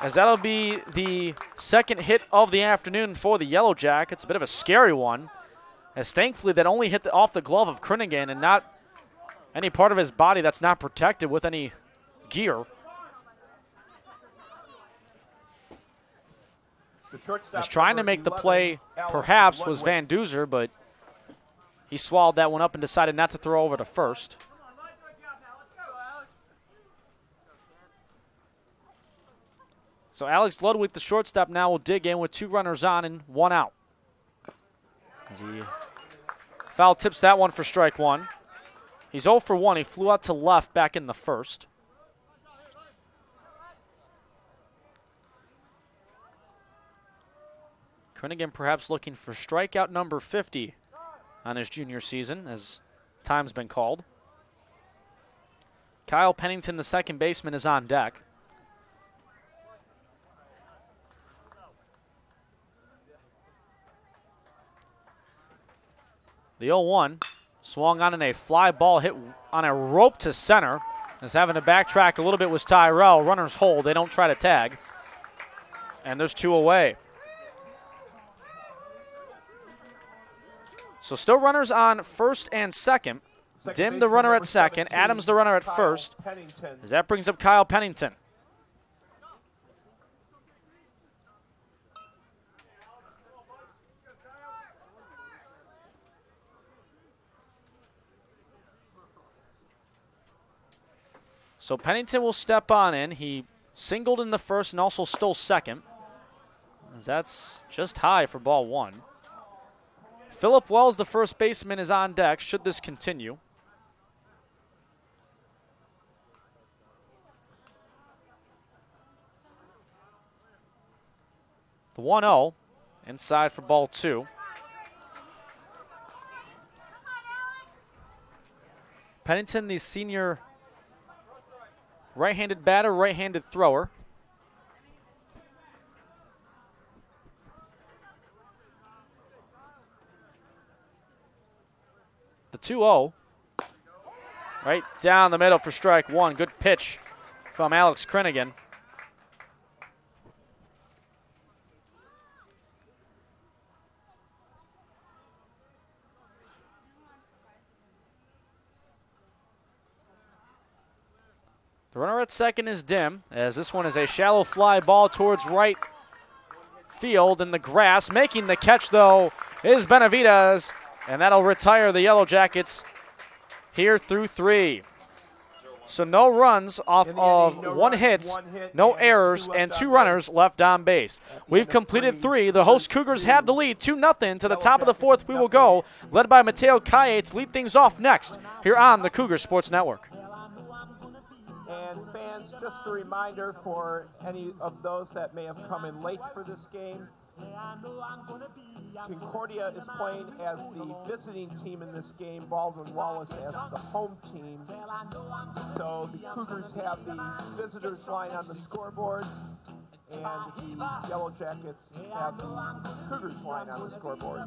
as that'll be the second hit of the afternoon for the Yellow Jackets. A bit of a scary one, as thankfully that only hit off the glove of Krennigan and not any part of his body that's not protected with any gear. Was trying to make the play, perhaps, was Van Duzer, but he swallowed that one up and decided not to throw over to first. So Alex Ludwig, the shortstop, now will dig in with 2 runners on and 1 out, as he foul tips that one for strike 1. He's 0 for 1. He flew out to left back in the first. Krennigan perhaps looking for strikeout number 50 on his junior season, as time's been called. Kyle Pennington, the second baseman, is on deck. The 0-1 swung on in a fly ball hit on a rope to center. Is having to backtrack a little bit was Tyrell. Runners hold. They don't try to tag. And there's 2 away. So still runners on first and second. Dim the runner at second. Adams the runner at first. As that brings up Kyle Pennington. So Pennington will step on in. He singled in the first and also stole second. That's just high for ball 1. Phillip Wells, the first baseman, is on deck should this continue. The 1-0 inside for ball 2. Pennington, the senior right-handed batter, right-handed thrower. The 2-0. Right down the middle for strike 1. Good pitch from Alex Krennigan. The runner at second is Dim, as this one is a shallow fly ball towards right field in the grass. Making the catch, though, is Benavidez, and that'll retire the Yellow Jackets here through 3. So no runs off of one hit, no errors, and 2 runners left on base. We've completed 3. The host Cougars have the lead, 2-0. To the top of the 4th we will go, led by Mateo Calle to lead things off next here on the Cougar Sports Network. And fans, just a reminder for any of those that may have come in late for this game, Concordia is playing as the visiting team in this game, Baldwin Wallace as the home team. So the Cougars have the visitors line on the scoreboard, and the Yellow Jackets have the Cougars line on the scoreboard.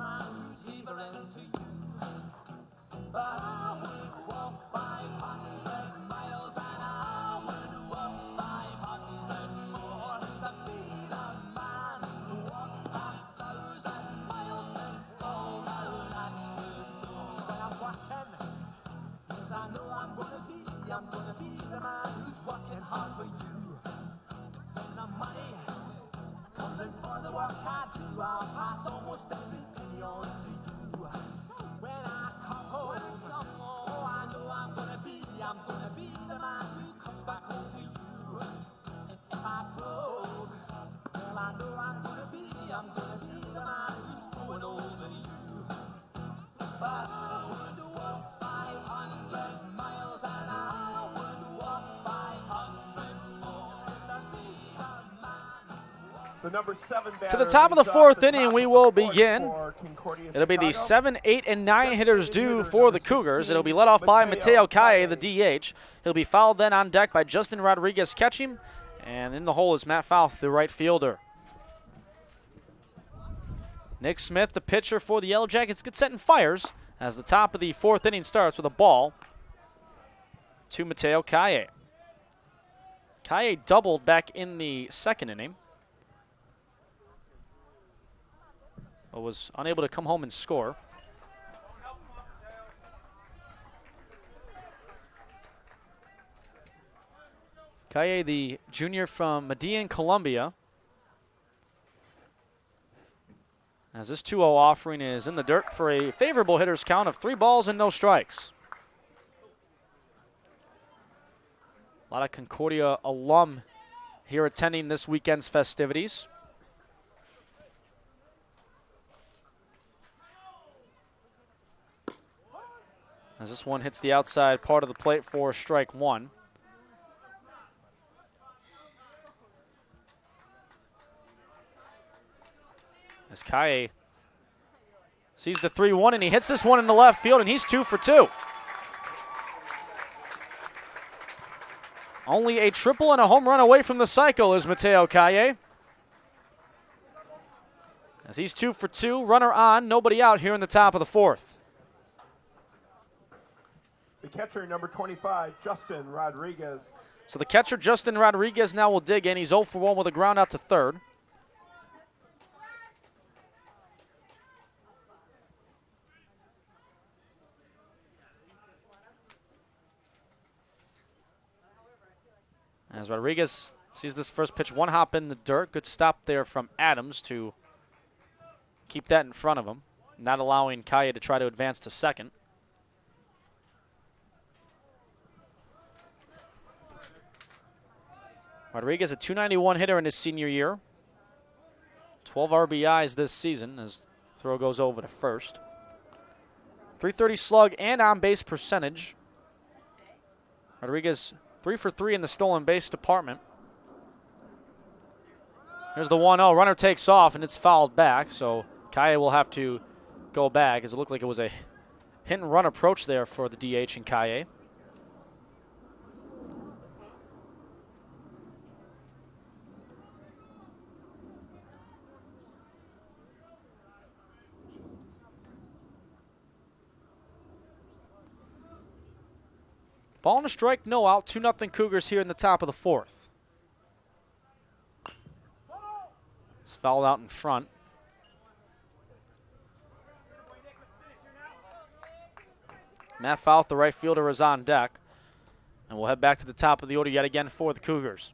I'm gonna be the man who's working hard for you. When the money comes in for the work I do, I'll pass almost every penny on to you. When I come home, oh, I know I'm gonna be the man who comes back home to you. And if I broke, well, I know I'm gonna be the man who's going over you. But I would walk 500 miles an hour. The number 7 batter To the top of the 4th inning, we will begin. It'll be Chicago. the 7, 8, and 9 hitters due for the Cougars. It'll be led off by Mateo Calle, the DH. He'll be fouled then on deck by Justin Rodriguez catching. And in the hole is Matt Fouth, the right fielder. Nick Smith, the pitcher for the Yellow Jackets, gets set and fires as the top of the 4th inning starts with a ball to Mateo Calle. Calle doubled back in the 2nd inning, but was unable to come home and score. Calle, the junior from Medellin, Colombia. As this 2-0 offering is in the dirt for a favorable hitter's count of 3 balls and no strikes. A lot of Concordia alum here attending this weekend's festivities. As this one hits the outside part of the plate for strike 1. As Kaye sees the 3-1, and he hits this one in the left field, and he's 2 for 2. Only a triple and a home run away from the cycle is Mateo Kaye. As he's 2 for 2, runner on, nobody out here in the top of the 4th. The catcher, number 25, Justin Rodriguez. So the catcher, Justin Rodriguez, now will dig in. He's 0 for 1 with a ground out to third. As Rodriguez sees this first pitch, one hop in the dirt. Good stop there from Adams to keep that in front of him, not allowing Kaye to try to advance to second. Rodriguez, a .291 hitter in his senior year. 12 RBIs this season as throw goes over to first. .330 slug and on-base percentage. Rodriguez 3 for 3 in the stolen base department. Here's the 1-0. Runner takes off, and it's fouled back, so Kaye will have to go back, as it looked like it was a hit-and-run approach there for the DH and Kaye. Ball and a strike, no out. 2-0 Cougars here in the top of the 4th. It's fouled out in front. Matt Fouth, the right fielder, is on deck. And we'll head back to the top of the order yet again for the Cougars.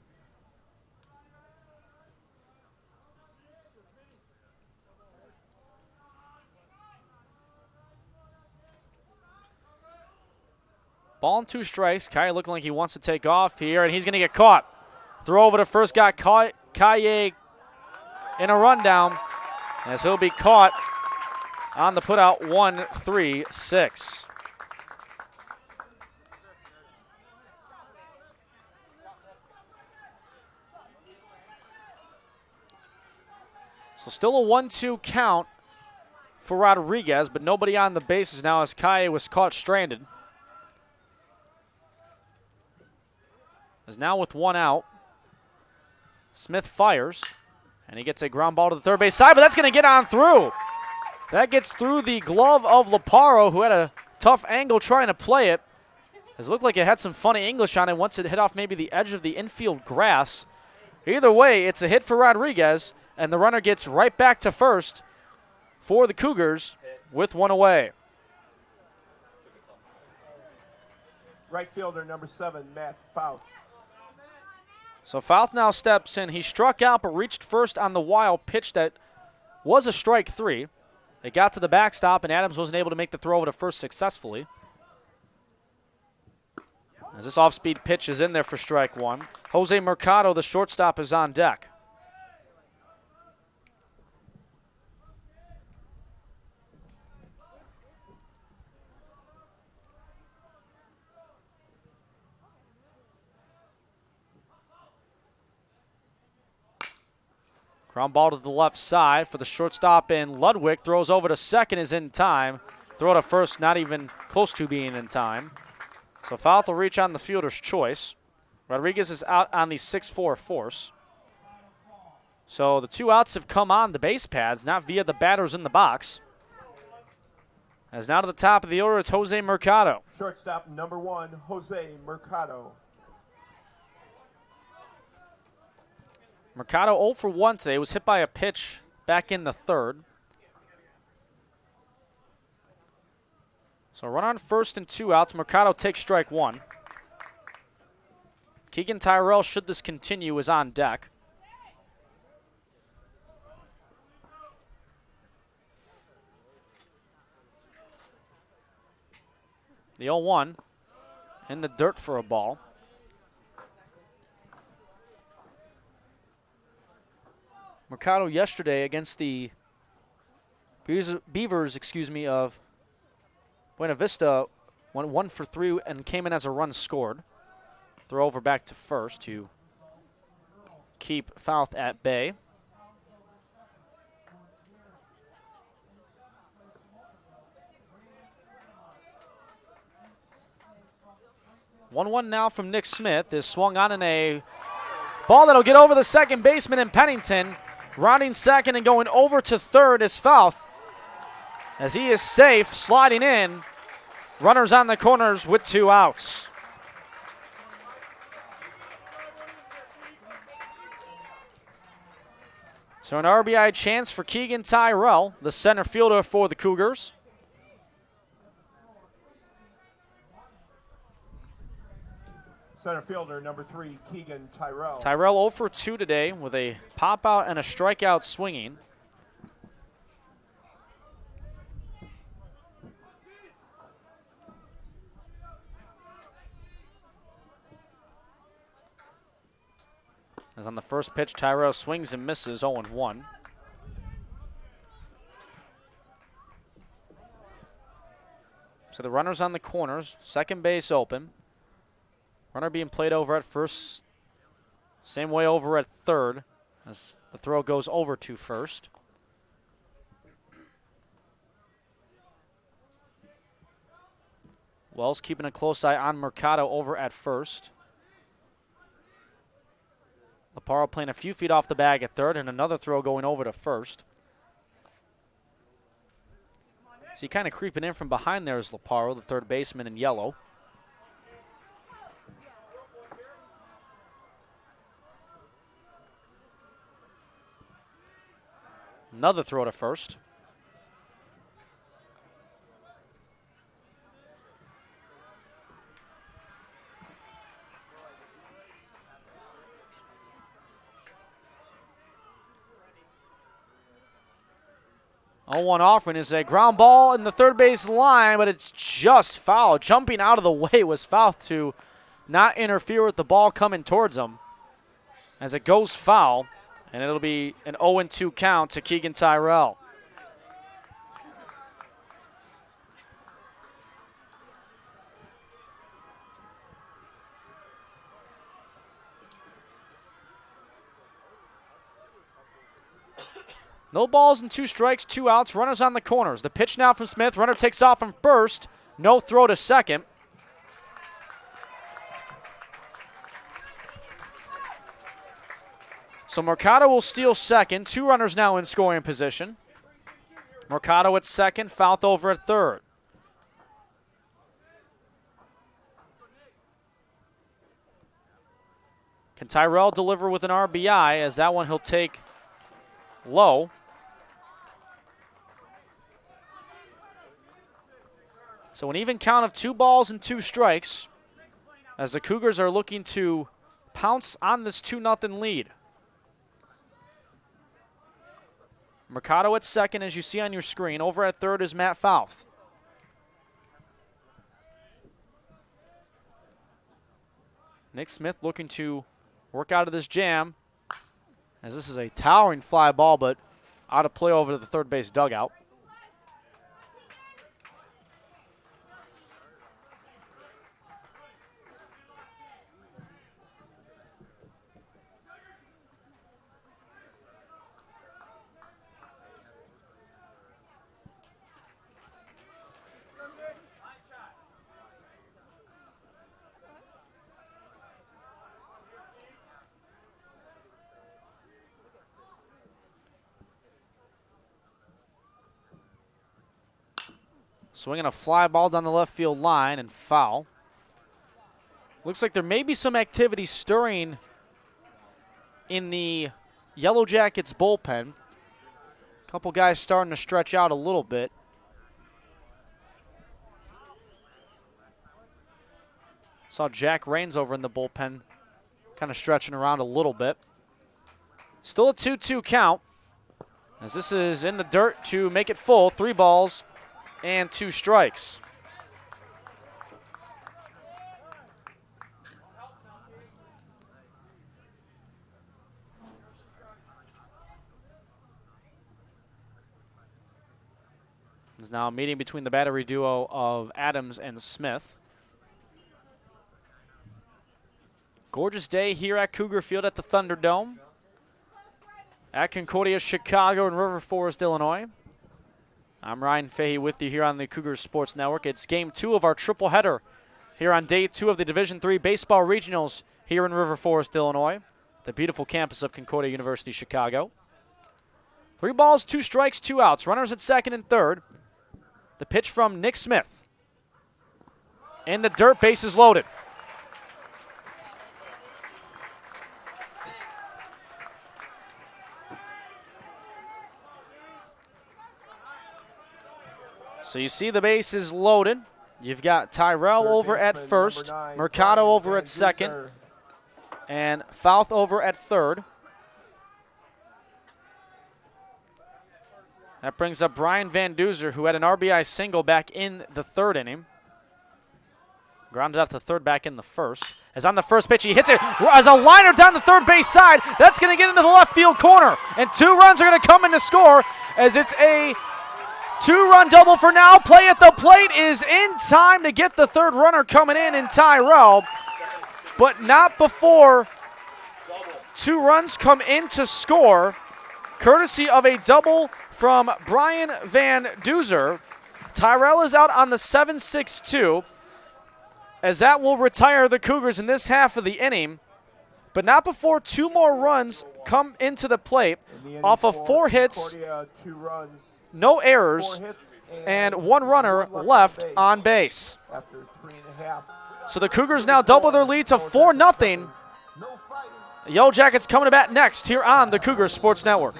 Ball and 2 strikes. Kaye looking like he wants to take off here, and he's going to get caught. Throw over to first, got Kaye in a rundown, as he'll be caught on the putout 1-3-6. So still a 1-2 count for Rodriguez, but nobody on the bases now as Kaye was caught stranded. Is now with 1 out. Smith fires, and he gets a ground ball to the third base side, but that's going to get on through. That gets through the glove of Laparo, who had a tough angle trying to play it. It looked like it had some funny English on it once it hit off maybe the edge of the infield grass. Either way, it's a hit for Rodriguez, and the runner gets right back to first for the Cougars with 1 away. Right fielder, number 7, Matt Fouth. So Fouth now steps in. He struck out but reached first on the wild pitch that was a strike 3. It got to the backstop, and Adams wasn't able to make the throw over to first successfully. As this off-speed pitch is in there for strike 1. Jose Mercado, the shortstop, is on deck. Ground ball to the left side for the shortstop, and Ludwig throws over to second, is in time. Throw to first, not even close to being in time. So Fouth will reach on the fielder's choice. Rodriguez is out on the 6-4 force. So the 2 outs have come on the base pads, not via the batters in the box. As now to the top of the order, it's Jose Mercado. Shortstop, number 1, Jose Mercado. Mercado 0 for 1 today. Was hit by a pitch back in the 3rd. So run on first and 2 outs. Mercado takes strike 1. Keegan Tyrell, should this continue, is on deck. The 0-1 in the dirt for a ball. Mercado yesterday against the Beavers, of Buena Vista, went 1 for 3 and came in as a run scored. Throw over back to first to keep Fouth at bay. 1-1 now from Nick Smith is swung on in a ball that'll get over the second baseman in Pennington. Rounding second and going over to third is Fouth, as he is safe, sliding in. Runners on the corners with 2 outs. So an RBI chance for Keegan Tyrell, the center fielder for the Cougars. Center fielder, number 3, Keegan Tyrell. Tyrell 0 for 2 today with a pop out and a strikeout swinging. As on the first pitch, Tyrell swings and misses 0-1. So the runner's on the corners, second base open. Runner being played over at first, same way over at third as the throw goes over to first. Wells keeping a close eye on Mercado over at first. Laparo playing a few feet off the bag at third, and another throw going over to first. So kind of creeping in from behind there is Laparo, the third baseman in yellow. Another throw to first. Oh, 1 offering is a ground ball in the third base line, but it's just foul. Jumping out of the way was foul to not interfere with the ball coming towards him. As it goes foul, and it'll be an 0-2 count to Keegan Tyrell. No balls and 2 strikes, 2 outs, runners on the corners. The pitch now from Smith. Runner takes off from first. No throw to second. So Mercado will steal second. 2 runners now in scoring position. Mercado at second, Fouth over at third. Can Tyrell deliver with an RBI, as that one he'll take low. So an even count of 2 balls and 2 strikes as the Cougars are looking to pounce on this 2-0 lead. Mercado at second, as you see on your screen. Over at third is Matt Fouth. Nick Smith looking to work out of this jam, as this is a towering fly ball, but out of play over to the third base dugout. Swinging a fly ball down the left field line and foul. Looks like there may be some activity stirring in the Yellow Jackets bullpen. A couple guys starting to stretch out a little bit. Saw Jack Raines over in the bullpen kind of stretching around a little bit. Still a 2-2 count, as this is in the dirt to make it full. 3 balls and 2 strikes. There's now a meeting between the battery duo of Adams and Smith. Gorgeous day here at Cougar Field at the Thunderdome, at Concordia, Chicago, and River Forest, Illinois. I'm Ryan Fahey with you here on the Cougars Sports Network. It's game 2 of our triple header here on day 2 of the Division III Baseball Regionals here in River Forest, Illinois, the beautiful campus of Concordia University, Chicago. 3 balls, 2 strikes, 2 outs. Runners at second and third. The pitch from Nick Smith. In the dirt, bases loaded. So you see the bases loaded. You've got Tyrell over at first, Mercado over at second, and Fouth over at third. That brings up Brian Van Duzer, who had an RBI single back in the 3rd inning. Grounded out to third back in the 1st. As on the first pitch, he hits it as a liner down the third base side. That's going to get into the left field corner. And 2 runs are going to come in to score as it's a 2-run double for now. Play at the plate is in time to get the 3rd runner coming in Tyrell. But not before 2 runs come in to score, courtesy of a double from Brian Van Duzer. Tyrell is out on the 7-6-2, as that will retire the Cougars in this half of the inning, but not before 2 more runs come into the plate off of 4 hits, 2 runs, no errors, and 1 runner left on base. after 3.5. So the Cougars now double their lead to 4-0. Yellow Jackets coming to bat next here on the Cougars Sports Network.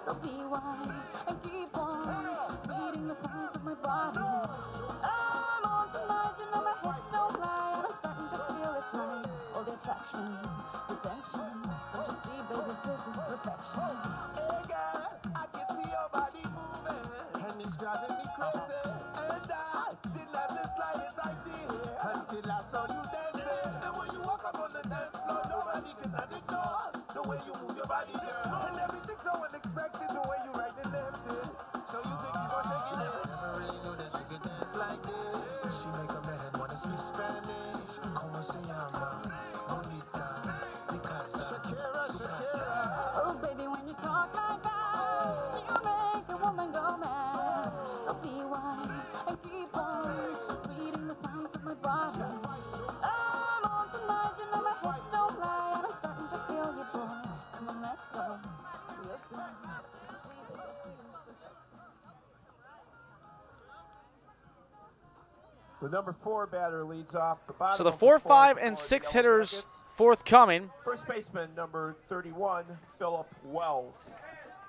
So be wise and keep on reading the signs of my body. I'm on tonight, you know my hips don't lie, and I'm starting to feel it's right. All the attraction, the tension. Don't you see, baby, this is perfection. Hey girl, I can see your body moving, and it's driving me crazy. And I didn't have the slightest idea until I saw you dancing. And when you walk up on the dance floor, nobody can ignore the way you move your body, girl. And everything's so unexpected, the way you right and left it. So you can keep on shaking it. Never really knew that you could dance like this. She make a man wanna speak Spanish. Como se llama? Bonita. Picasa. Shakira, Shakira. Oh, baby, when you talk like that, you make a woman go mad. So be wise and keep on reading the signs of my body. I'm on tonight, you know my hips don't lie, and I'm starting to feel you, boy. Come on, let's go. Listen. The number 4 batter leads off the bottom. So the of 4, 5, for and the 6 Yellow hitters Jackets. forthcoming. First baseman, number 31, Philip Wells.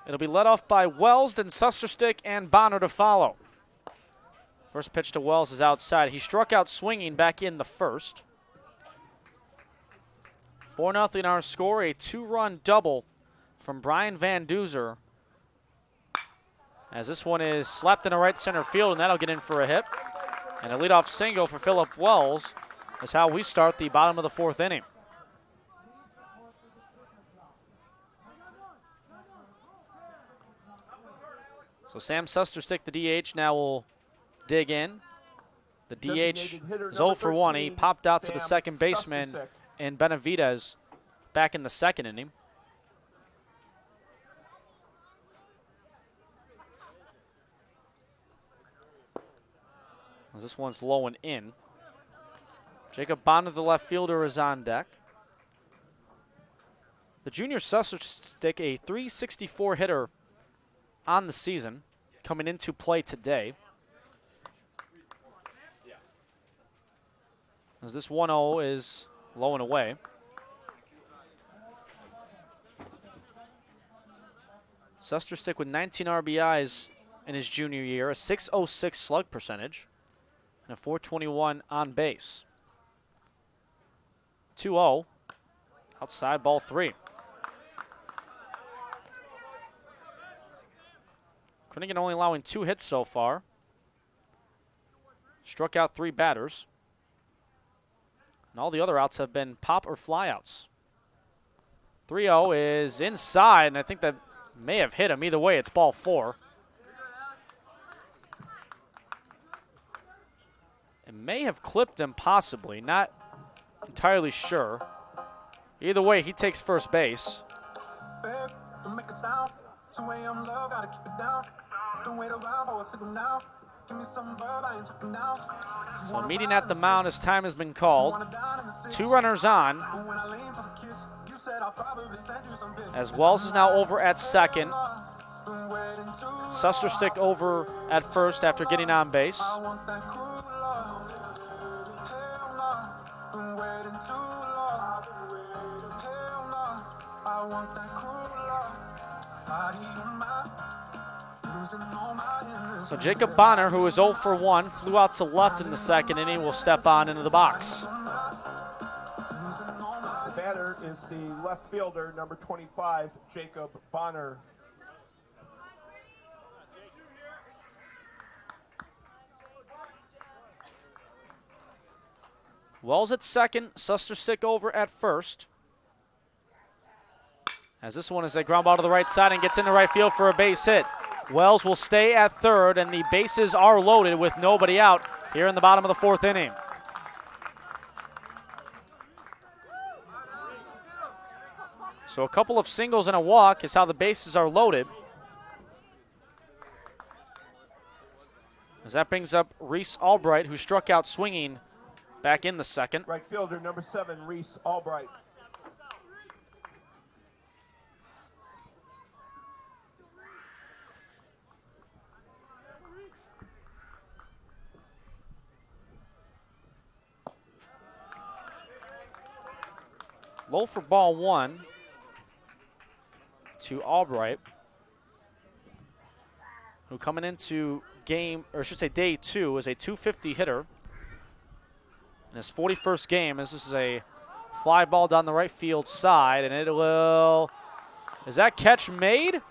It'll be led off by Wells, then Susterstick and Bonner to follow. First pitch to Wells is outside. He struck out swinging back in the 1st. 4-0 our score, a 2-run double from Brian Van Duzer. As this one is slapped into right center field, and that'll get in for a hit. And a leadoff single for Philip Wells is how we start the bottom of the 4th inning. So Sam Susterstick, the DH, now will dig in. The DH is 0 for 1. He popped out to the second baseman in Benavidez back in the 2nd inning. As this one's low and in. Jacob Bonner, the left fielder, is on deck. The junior Susterstick, a .364 hitter on the season, coming into play today. As this 1-0 is low and away. Susterstick with 19 RBIs in his junior year, a .606 slug percentage, and a .421 on base. 2-0, outside ball 3. Krennigan only allowing 2 hits so far. Struck out 3 batters. And all the other outs have been pop or flyouts. 3-0 is inside, and I think that may have hit him. Either way, it's ball 4. It may have clipped him, possibly. Not entirely sure. Either way, he takes first base. So meeting at the mound as time has been called. 2 runners on. As Wallace is now over at second. Susterstick over at first after getting on base. So Jacob Bonner, who is 0 for 1, flew out to left in the second inning, will step on into the box. The batter is the left fielder, number 25, Jacob Bonner. Wells at second, Susterstick over at first. As this one is a ground ball to the right side and gets into right field for a base hit. Wells will stay at third, and the bases are loaded with nobody out here in the bottom of the 4th inning. So a couple of singles and a walk is how the bases are loaded. As that brings up Reese Albright, who struck out swinging back in the second. Right fielder, number 7, Reese Albright. Low for ball 1 to Albright, who coming into day 2 is a .250 hitter. In his 41st game, this is a fly ball down the right field side, and it will, is that catch made?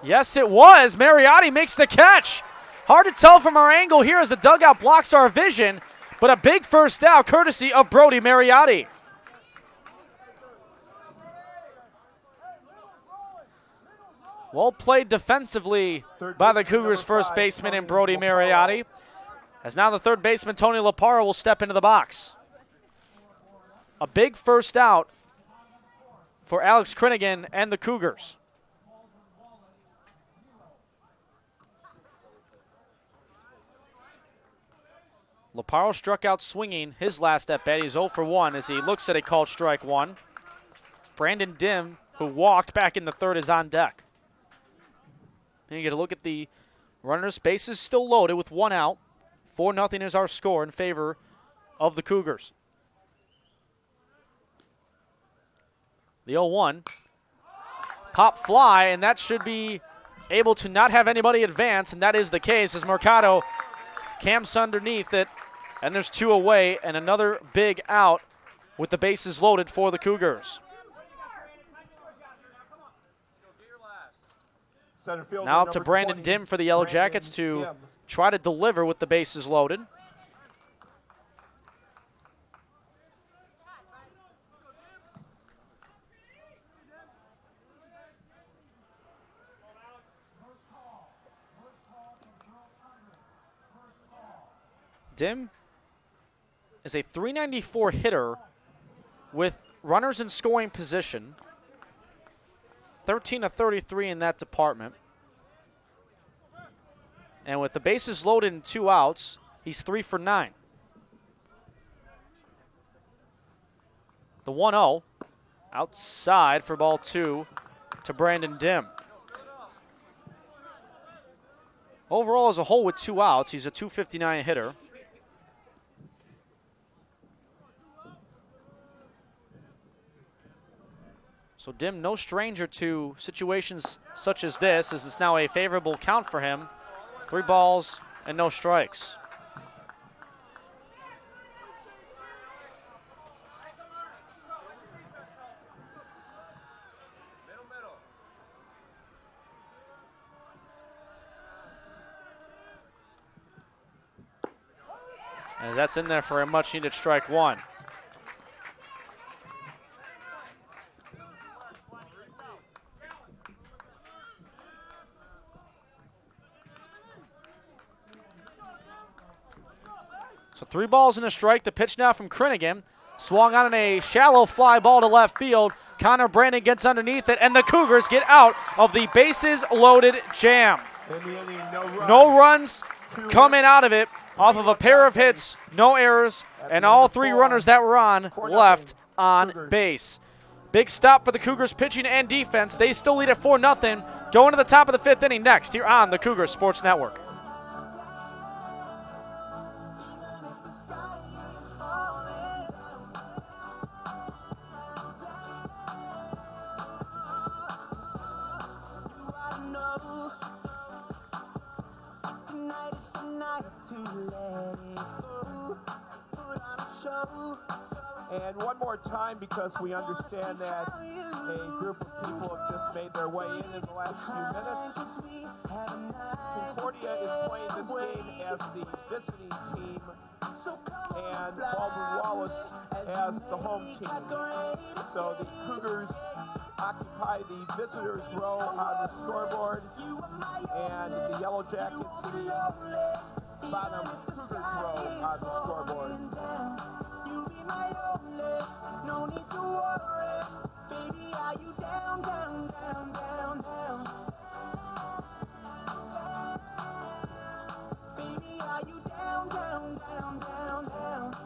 Yes, it was. Mariotti makes the catch. Hard to tell from our angle here as the dugout blocks our vision, but a big first out courtesy of Brody Mariotti. Well played defensively by the Cougars' first baseman in Brody Mariotti. As now the third baseman, Tony Laparo, will step into the box. A big first out for Alex Crinigan and the Cougars. Laparo struck out swinging his last at bat. He's 0 for 1 as he looks at a called strike 1. Brandon Dim, who walked back in the third, is on deck. And you get a look at the runners. Bases still loaded with 1 out. 4-0 is our score in favor of the Cougars. The 0-1. Pop fly, and that should be able to not have anybody advance, and that is the case as Mercado camps underneath it, and there's 2 away, and another big out with the bases loaded for the Cougars. Now up to Brandon Dim for the Yellow Jackets to try to deliver with the bases loaded. Dim is a .394 hitter with runners in scoring position. 13 of 33 in that department. And with the bases loaded and 2 outs, he's 3 for 9. The 1-0 outside for ball 2 to Brandon Dim. Overall as a whole with 2 outs, he's a .259 hitter. So Dim, no stranger to situations such as this, as it's now a favorable count for him. 3 balls and no strikes. And that's in there for a much-needed strike 1. So 3 balls and a strike. The pitch now from Crinigan. Swung on a shallow fly ball to left field. Connor Brandon gets underneath it, and the Cougars get out of the bases-loaded jam. No runs coming out of it off of a pair of hits, no errors, and all 3 runners that were on left on base. Big stop for the Cougars pitching and defense. They still lead at 4-0. Going to the top of the 5th inning next here on the Cougars Sports Network. And one more time, because we understand that a group of people have just made their way in the last few minutes. Concordia is playing this game as the visiting team, and Baldwin Wallace as the home team. So the Cougars occupy the visitors row on the scoreboard, and the Yellow Jackets the bottom Cougars row on the scoreboard. No need to worry, baby, are you down, down, down, down, down? Baby, are you down, down, down, down, down?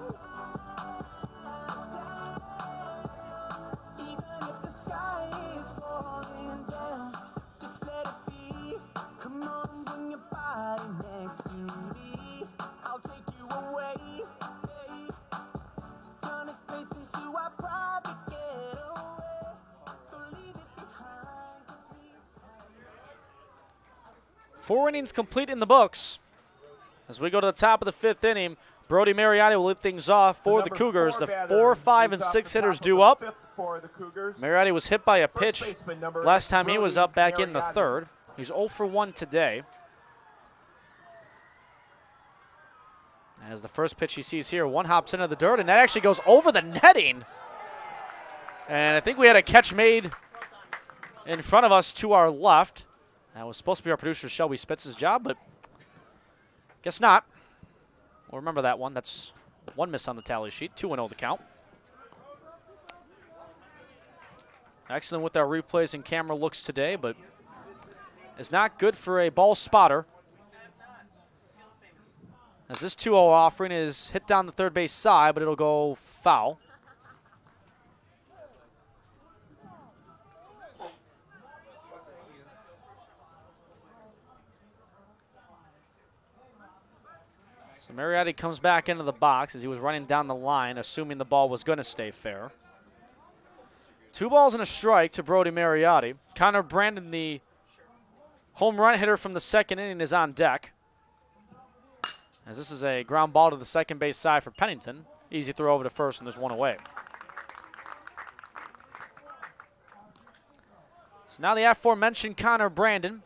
Even if the sky is falling down, just let it be. Come on, bring your body next to me. I'll take you away. Four innings complete in the books. As we go to the top of the 5th inning, Brody Mariotti will lead things off for the Cougars. The 4, 5, and 6 hitters due up. Mariotti was hit by a pitch last time he was up back in the 3rd. He's 0 for 1 today. As the first pitch he sees here, one hops into the dirt, and that actually goes over the netting. And I think we had a catch made in front of us to our left. That was supposed to be our producer Shelby Spitz's job, but guess not. We'll remember that one. That's one miss on the tally sheet. 2-0 the count. Excellent with our replays and camera looks today, but it's not good for a ball spotter. As this 2-0 offering is hit down the third base side, but it'll go foul. So Mariotti comes back into the box as he was running down the line, assuming the ball was going to stay fair. 2 balls and a strike to Brody Mariotti. Connor Brandon, the home run hitter from the 2nd inning, is on deck. As this is a ground ball to the second base side for Pennington. Easy throw over to first, and there's one away. So now the aforementioned Connor Brandon.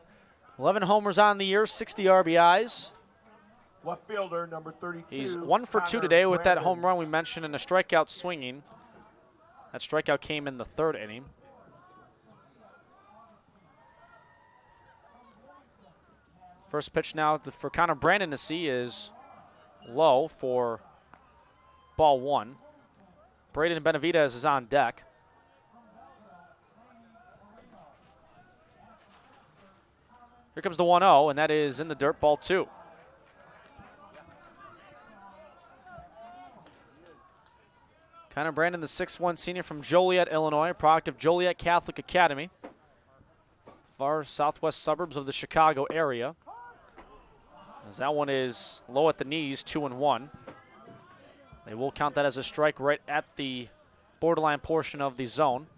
11 homers on the year, 60 RBIs. Left fielder, number 32. He's 1 for 2 today with that home run we mentioned and a strikeout swinging. That strikeout came in the 3rd inning. First pitch now for Connor Brandon to see is low for ball 1. Braden Benavidez is on deck. Here comes the 1-0, and that is in the dirt, ball 2. Connor Brandon, the 6'1" senior from Joliet, Illinois, a product of Joliet Catholic Academy, far southwest suburbs of the Chicago area. As that one is low at the knees, 2-1. They will count that as a strike right at the borderline portion of the zone.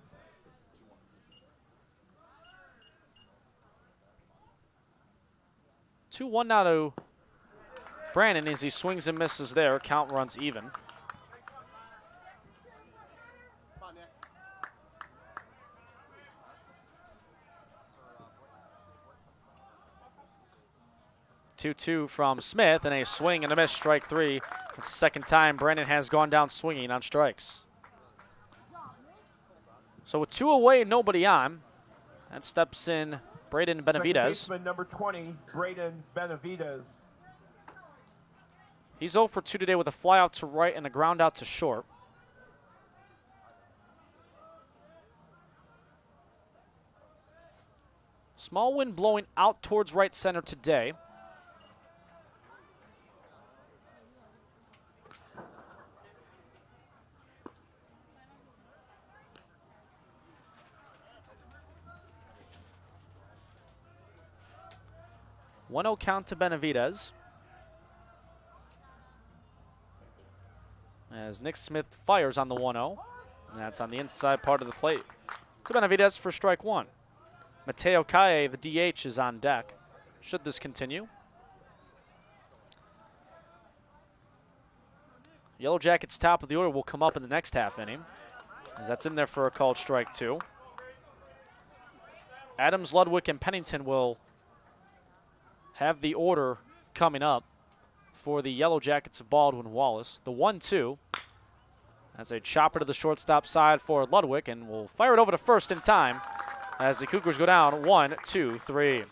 Two-one now to Brandon as he swings and misses there. Count runs even. Two from Smith, and a swing and a miss, strike 3. It's the second time Brandon has gone down swinging on strikes. So with 2 away and nobody on, that steps in Braden Benavidez. Second baseman, number 20, Braden Benavidez. He's 0 for 2 today with a fly out to right and a ground out to short. Small wind blowing out towards right center today. One-0 count to Benavidez. As Nick Smith fires on the 1-0. And that's on the inside part of the plate. To Benavidez for strike one. Mateo Calle, the DH, is on deck. Should this continue. Yellow Jackets' top of the order will come up in the next half inning, as that's in there for a called strike two. Adams, Ludwig, and Pennington will have the order coming up for the Yellow Jackets of Baldwin Wallace. The 1-2. That's a chopper to the shortstop side for Ludwig, and will fire it over to first in time as the Cougars go down 1, 2, 3.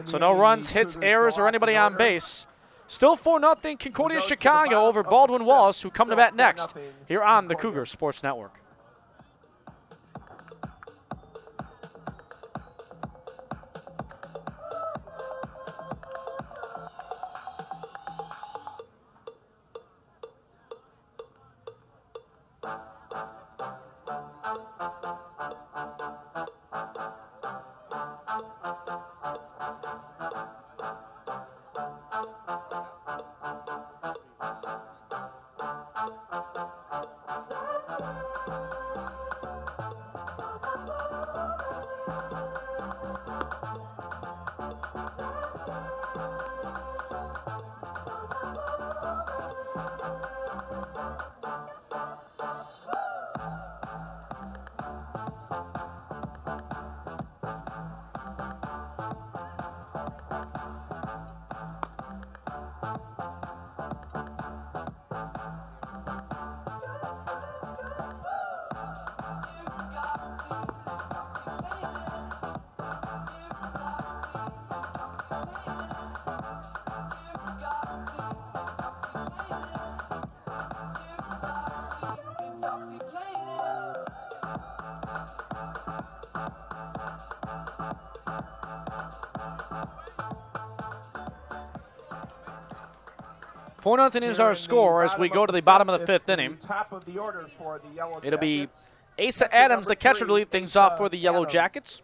So no runs, hits, errors, or anybody on base. Still 4-0 Concordia Chicago over Baldwin Wallace, who come to bat next here on the Cougar Sports Network. Four nothing is our score as we go to the bottom of the fifth inning. It'll be Asa Adams, the catcher, to lead things off for the Yellow Jackets,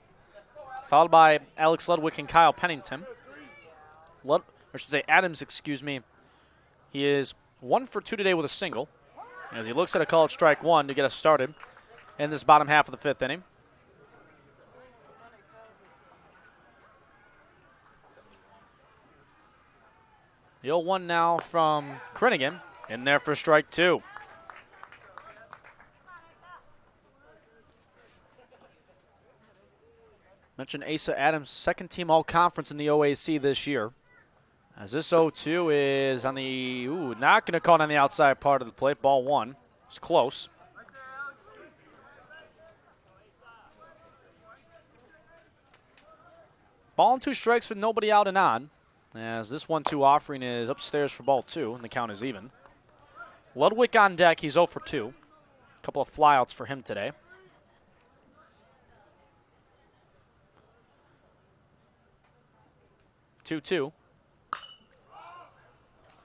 followed by Alex Ludwig and Kyle Pennington. Adams, excuse me. He is 1 for 2 today with a single, as he looks at a called strike one to get us started in this bottom half of the fifth inning. The 0-1 now from Krinnigan, in there for strike two. Mentioned Asa Adams, second team all-conference in the OAC this year. As this 0-2 is on the, not going to call it on the outside part of the plate. Ball one. It's close. Ball and 2 strikes with nobody out and on. As this 1-2 offering is upstairs for ball two, and the count is even. Ludwig on deck, he's 0 for 2. A couple of flyouts for him today. Two.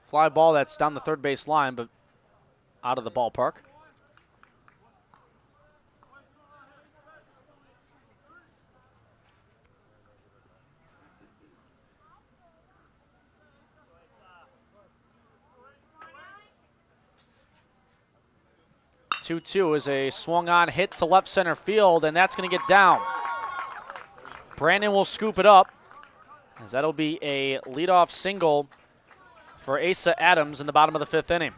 Fly ball that's down the third base line, but out of the ballpark. Two is a swung-on hit to left center field, and that's going to get down. Brandon will scoop it up, as that'll be a leadoff single for Asa Adams in the bottom of the fifth inning.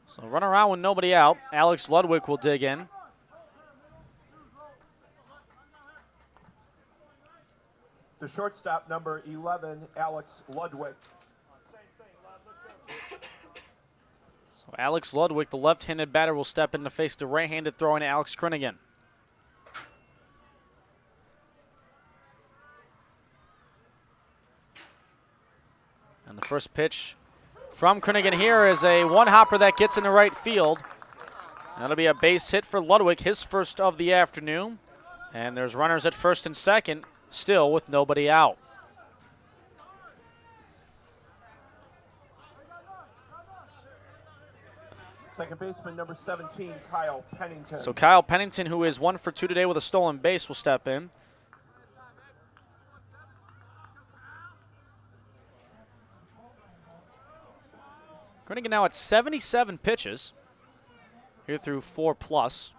So run around with nobody out. Alex Ludwig will dig in. The shortstop, number 11, Alex Ludwig. So Alex Ludwig, the left-handed batter, will step in to face the right-handed throwing Alex Krinnigan. And the first pitch from Krinnigan here is a one-hopper that gets into right field. That'll be a base hit for Ludwig, his first of the afternoon. And there's runners at first and second, still with nobody out. Second baseman, number 17, Kyle Pennington. So Kyle Pennington, who is 1 for 2 today with a stolen base, will step in. Groningen now at 77 pitches, here through 4+.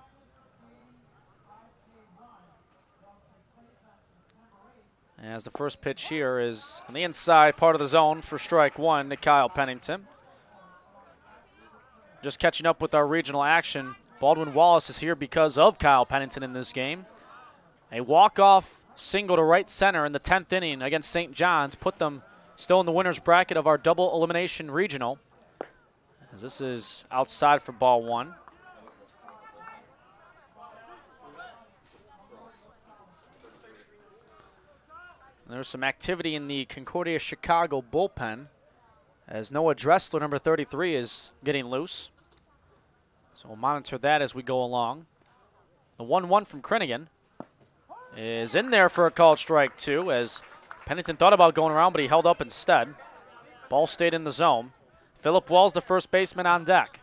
As the first pitch here is on the inside part of the zone for strike one to Kyle Pennington. Just catching up with our regional action, Baldwin Wallace is here because of Kyle Pennington in this game. A walk-off single to right center in the 10th inning against St. John's put them still in the winner's bracket of our double elimination regional. As this is outside for ball one. There's some activity in the Concordia Chicago bullpen as Noah Dressler, number 33, is getting loose. So we'll monitor that as we go along. The 1-1 from Groningen is in there for a called strike two as Pennington thought about going around, but he held up instead. Ball stayed in the zone. Philip Wells, the first baseman, on deck.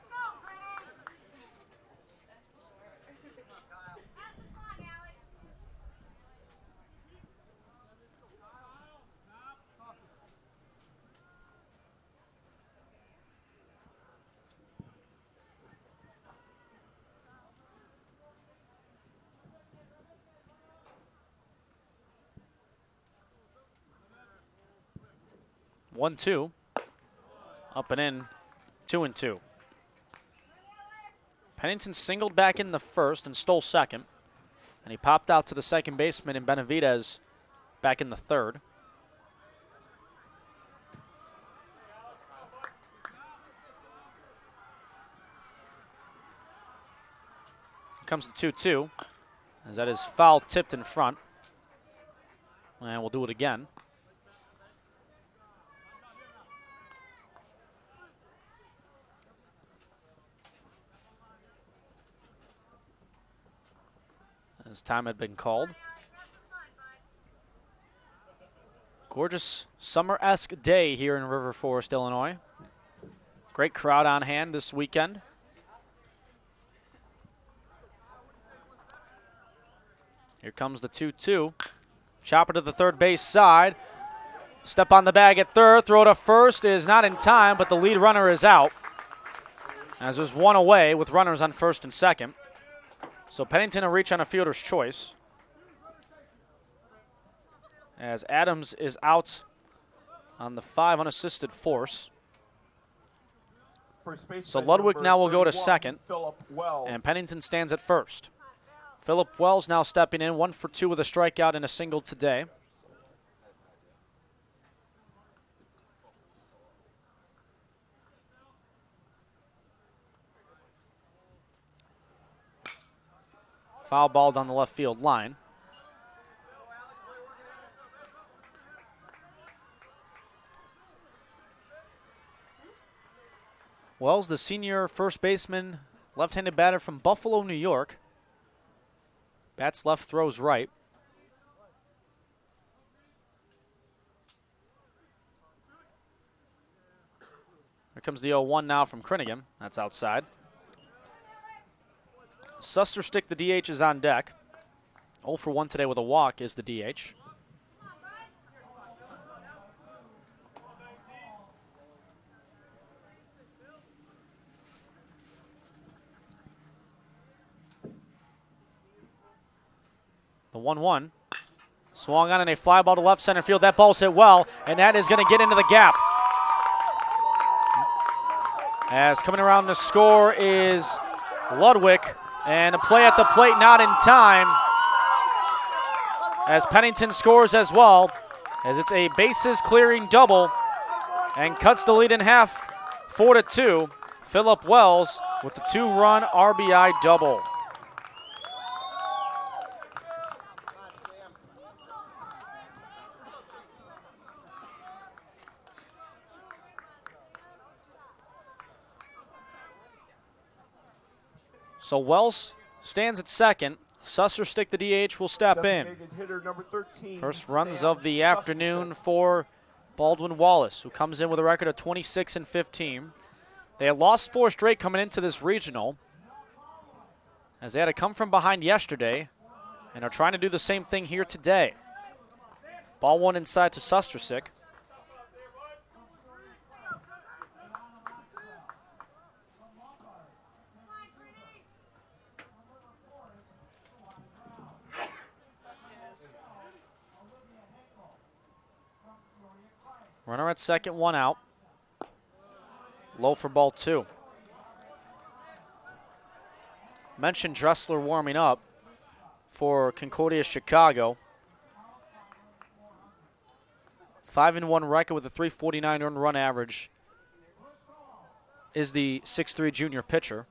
One, two. Up and in, 2-2. Pennington singled back in the first and stole second. And he popped out to the second baseman in Benavidez back in the third. Here comes the 2-2, as that is foul tipped in front. And we'll do it again. As time had been called. Gorgeous summer-esque day here in River Forest, Illinois. Great crowd on hand this weekend. Here comes the 2-2. Chopper to the third base side. Step on the bag at third. Throw to first is not in time, but the lead runner is out. As there's one away with runners on first and second. So Pennington will reach on a fielder's choice. As Adams is out on the 5 unassisted force. So Ludwig now will go to second. And Pennington stands at first. Philip Wells now stepping in, 1 for 2 with a strikeout and a single today. Foul ball down the left field line. Wells, the senior first baseman, left-handed batter from Buffalo, New York. Bats left, throws right. Here comes the 0-1 now from Groningen. That's outside. Susterstick, the DH, is on deck. 0 for 1 today with a walk is the DH. The 1-1. Swung on in a fly ball to left center field. That ball's hit well, and that is going to get into the gap. As coming around to score is Ludwig. And a play at the plate not in time as Pennington scores as well, as it's a bases clearing double and cuts the lead in half 4-2. Philip Wells with the 2-run RBI double. So Wells stands at second. Susterstick, the DH, will step in. Designated hitter number 13, First runs Sam of the afternoon for Baldwin Wallace, who comes in with a record of 26-15. They had lost 4 straight coming into this regional, as they had to come from behind yesterday and are trying to do the same thing here today. Ball one inside to Susterstick. Runner at second, 1 out. Low for ball 2. Mentioned Dressler warming up for Concordia Chicago. 5-1 record with a 349 earned run average is the 6'3" junior pitcher.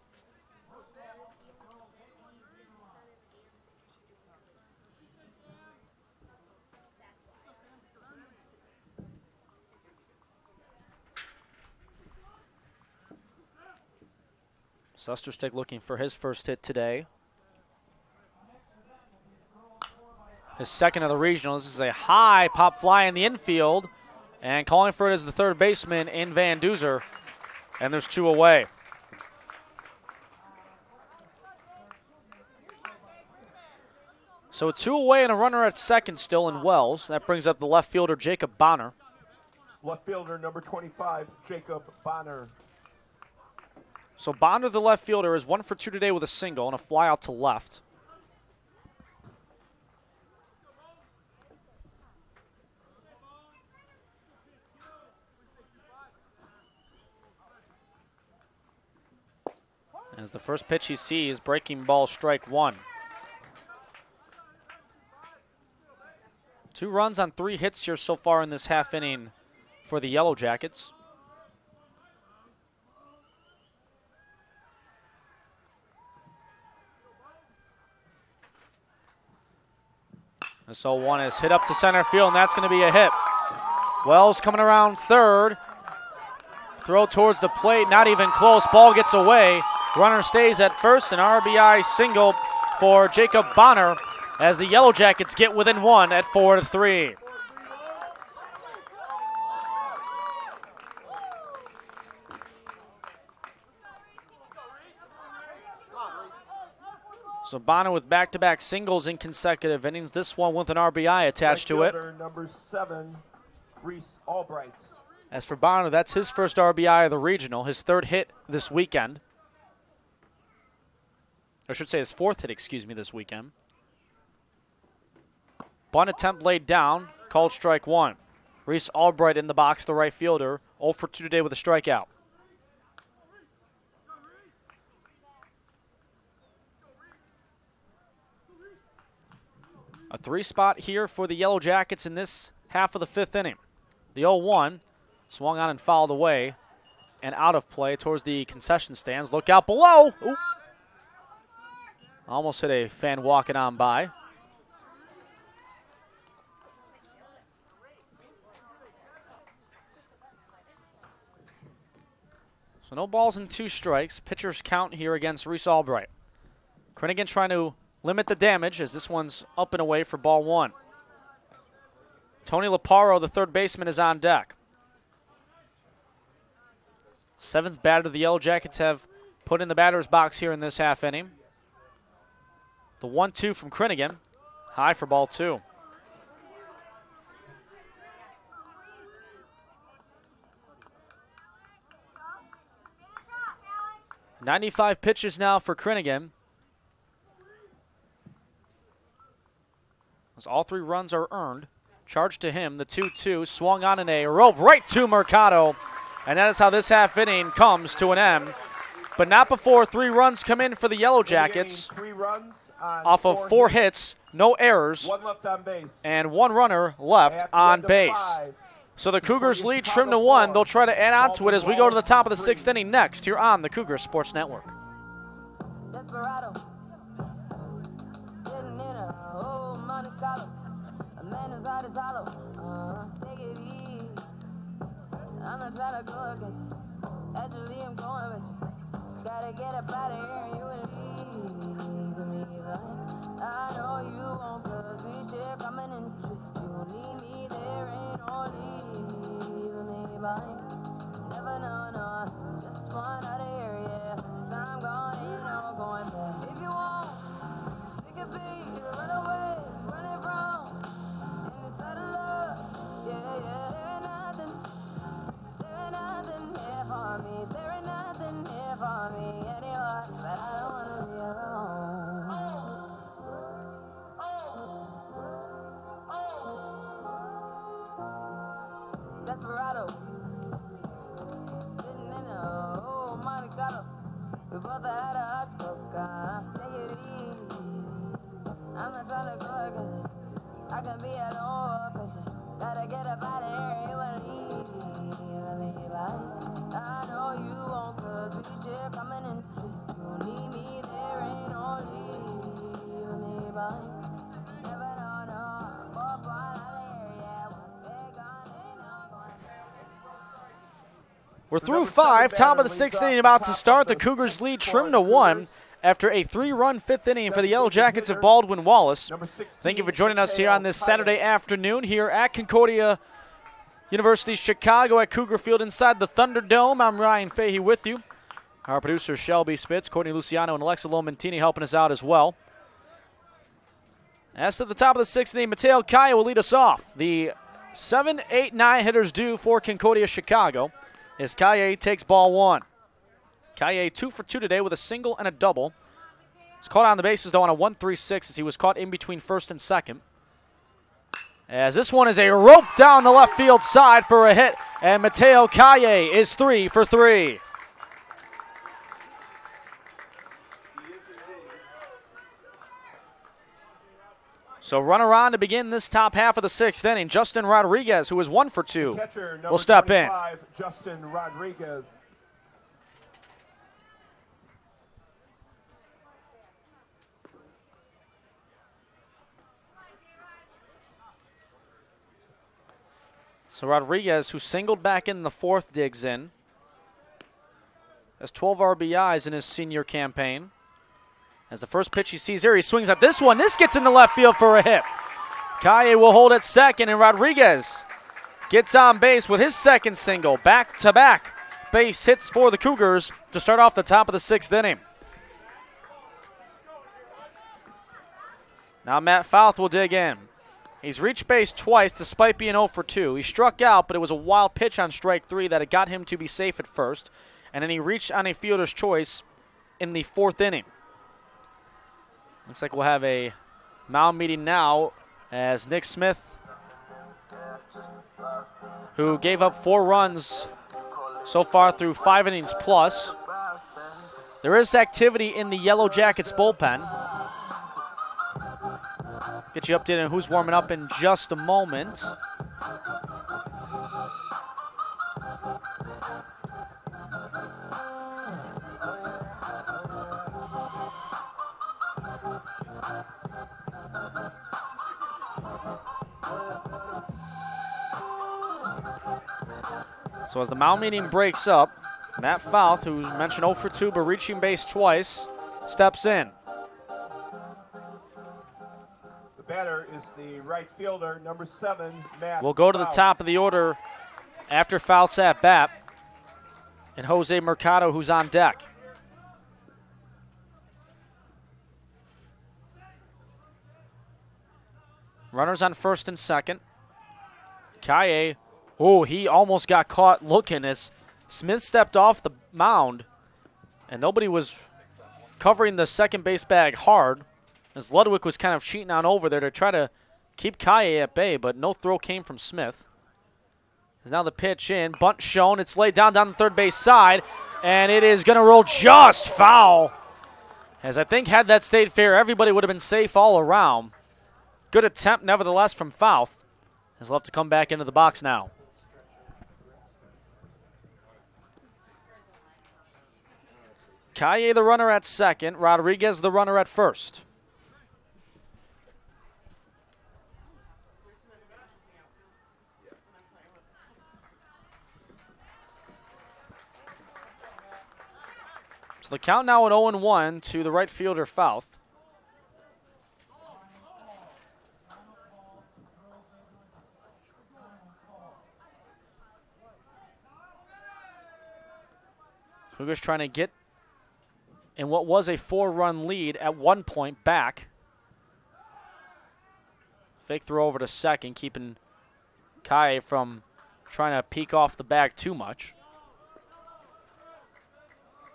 Susterstick looking for his first hit today. His second of the regional. This is a high pop fly in the infield. And calling for it is the third baseman in Van Duzer. And there's 2 away. So 2 away and a runner at second still in Wells. That brings up the left fielder, Jacob Bonner. Left fielder number 25, Jacob Bonner. So Bonner, the left fielder, is 1 for 2 today with a single and a fly out to left. As the first pitch he sees, breaking ball, strike 1. 2 runs on 3 hits here so far in this half inning for the Yellow Jackets. This 0-1 is hit up to center field, and that's going to be a hit. Wells coming around third. Throw towards the plate, not even close. Ball gets away. Runner stays at first, an RBI single for Jacob Bonner as the Yellow Jackets get within 1 at 4-3. So Bonner with back-to-back singles in consecutive innings. This one with an RBI attached to it. Number 7, Reese Albright. As for Bonner, that's his first RBI of the regional, his 3rd hit this weekend. I should say his 4th hit, this weekend. Bunt attempt laid down, called strike 1. Reese Albright in the box, the right fielder, 0 for 2 today with a strikeout. A 3 spot here for the Yellow Jackets in this half of the 5th inning. The 0-1 swung on and fouled away and out of play towards the concession stands. Look out below. Ooh. Almost hit a fan walking on by. So no balls and 2 strikes. Pitcher's count here against Reese Albright. Krennigan trying to limit the damage as this one's up and away for ball 1. Tony Laparo, the third baseman, is on deck. 7th batter the Yellow Jackets have put in the batter's box here in this half inning. The 1-2 from Krennigan, high for ball 2. .95 pitches now for Krennigan. As all 3 runs are earned. Charge to him, the 2-2, swung on in a rope right to Mercado. And that is how this half inning comes to an end. But not before 3 runs come in for the Yellow Jackets. 3 runs off of 4 hits, no errors, 1 left on base. And 1 runner left on base. So the Cougars lead trim to 1. They'll try to add on to it as we go to the top of the 6th inning next here on the Cougar Sports Network. Desperado, sitting in a old Monte Carlo. A man whose heart is hollow. Take it easy. I'm not trying to go against you. Actually, I'm going with you. Gotta get up out of here and you and me. me like I know you won't, 'cause we share common interest. You need me, there ain't no leaving me behind. Never know, no, just one out of here, yeah. 'Cause I'm gone, ain't no going back. If you want, it could be run away, running from inside of love, yeah, yeah. There ain't nothing here for me. There ain't nothing here for me anymore. But I don't wanna be alone. Desperado, sitting in a old Monte Carlo. We both had a hot smoke. Take it easy. I'm not trying to go against it. I can be an old patient. Gotta get up out of here. It wasn't easy. I know you won't, 'cause we share common interest. You need me, there ain't no leaving me behind. Never know, no. Both one out of here, yeah. Once they're gone, ain't no going. We're through 5, top of the 6th inning about to start. The Cougars lead trimmed to 1 after a 3-run 5th inning for the Yellow Jackets of Baldwin Wallace. Thank you for joining us here on this Saturday afternoon here at Concordia University Chicago at Cougar Field inside the Thunderdome. I'm Ryan Fahey with you. Our producers Shelby Spitz, Courtney Luciano, and Alexa Lomentini helping us out as well. As to the top of the 6th inning, Mateo Kaya will lead us off. The 7, 8, 9 hitters due for Concordia Chicago as Kaya takes ball 1. Kaya 2 for 2 today with a single and a double. He's caught on the bases, though, on a 1-3-6 as he was caught in between first and second. As this one is a rope down the left field side for a hit, and Mateo Calle is 3 for 3. So runner on to begin this top half of the 6th inning. Justin Rodriguez, who is 1 for 2, will step in. Justin Rodriguez. So Rodriguez, who singled back in the 4th, digs in. Has 12 RBIs in his senior campaign. As the first pitch he sees here, he swings at this one. This gets into left field for a hit. Kaye will hold at second, and Rodriguez gets on base with his second single. Back-to-back base hits for the Cougars to start off the top of the 6th inning. Now Matt Fouth will dig in. He's reached base twice despite being 0 for 2. He struck out, but it was a wild pitch on strike 3 that it got him to be safe at first. And then he reached on a fielder's choice in the 4th inning. Looks like we'll have a mound meeting now as Nick Smith, who gave up 4 runs so far through 5 innings plus. There is activity in the Yellow Jackets bullpen. Get you updated on who's warming up in just a moment. So as the mound meeting breaks up, Matt Fouth, who mentioned 0 for 2 but reaching base twice, steps in. Batter is the right fielder, number 7, Matt. We'll go to the top of the order after Fouth's at bat, and Jose Mercado, who's on deck. Runners on first and second. Kaye, he almost got caught looking as Smith stepped off the mound, and nobody was covering the second base bag hard, as Ludwig was kind of cheating on over there to try to keep Kaye at bay, but no throw came from Smith. As now the pitch in, bunt shown, it's laid down the third base side, and it is going to roll just foul. As I think had that stayed fair, everybody would have been safe all around. Good attempt, nevertheless, from Fouth. He'll have to come back into the box now. Kaye the runner at second, Rodriguez the runner at first. So the count now at 0-1 to the right fielder, Fouth. Cougars trying to get in what was a 4-run lead at one point back. Fake throw over to second, keeping Kai from trying to peek off the bag too much.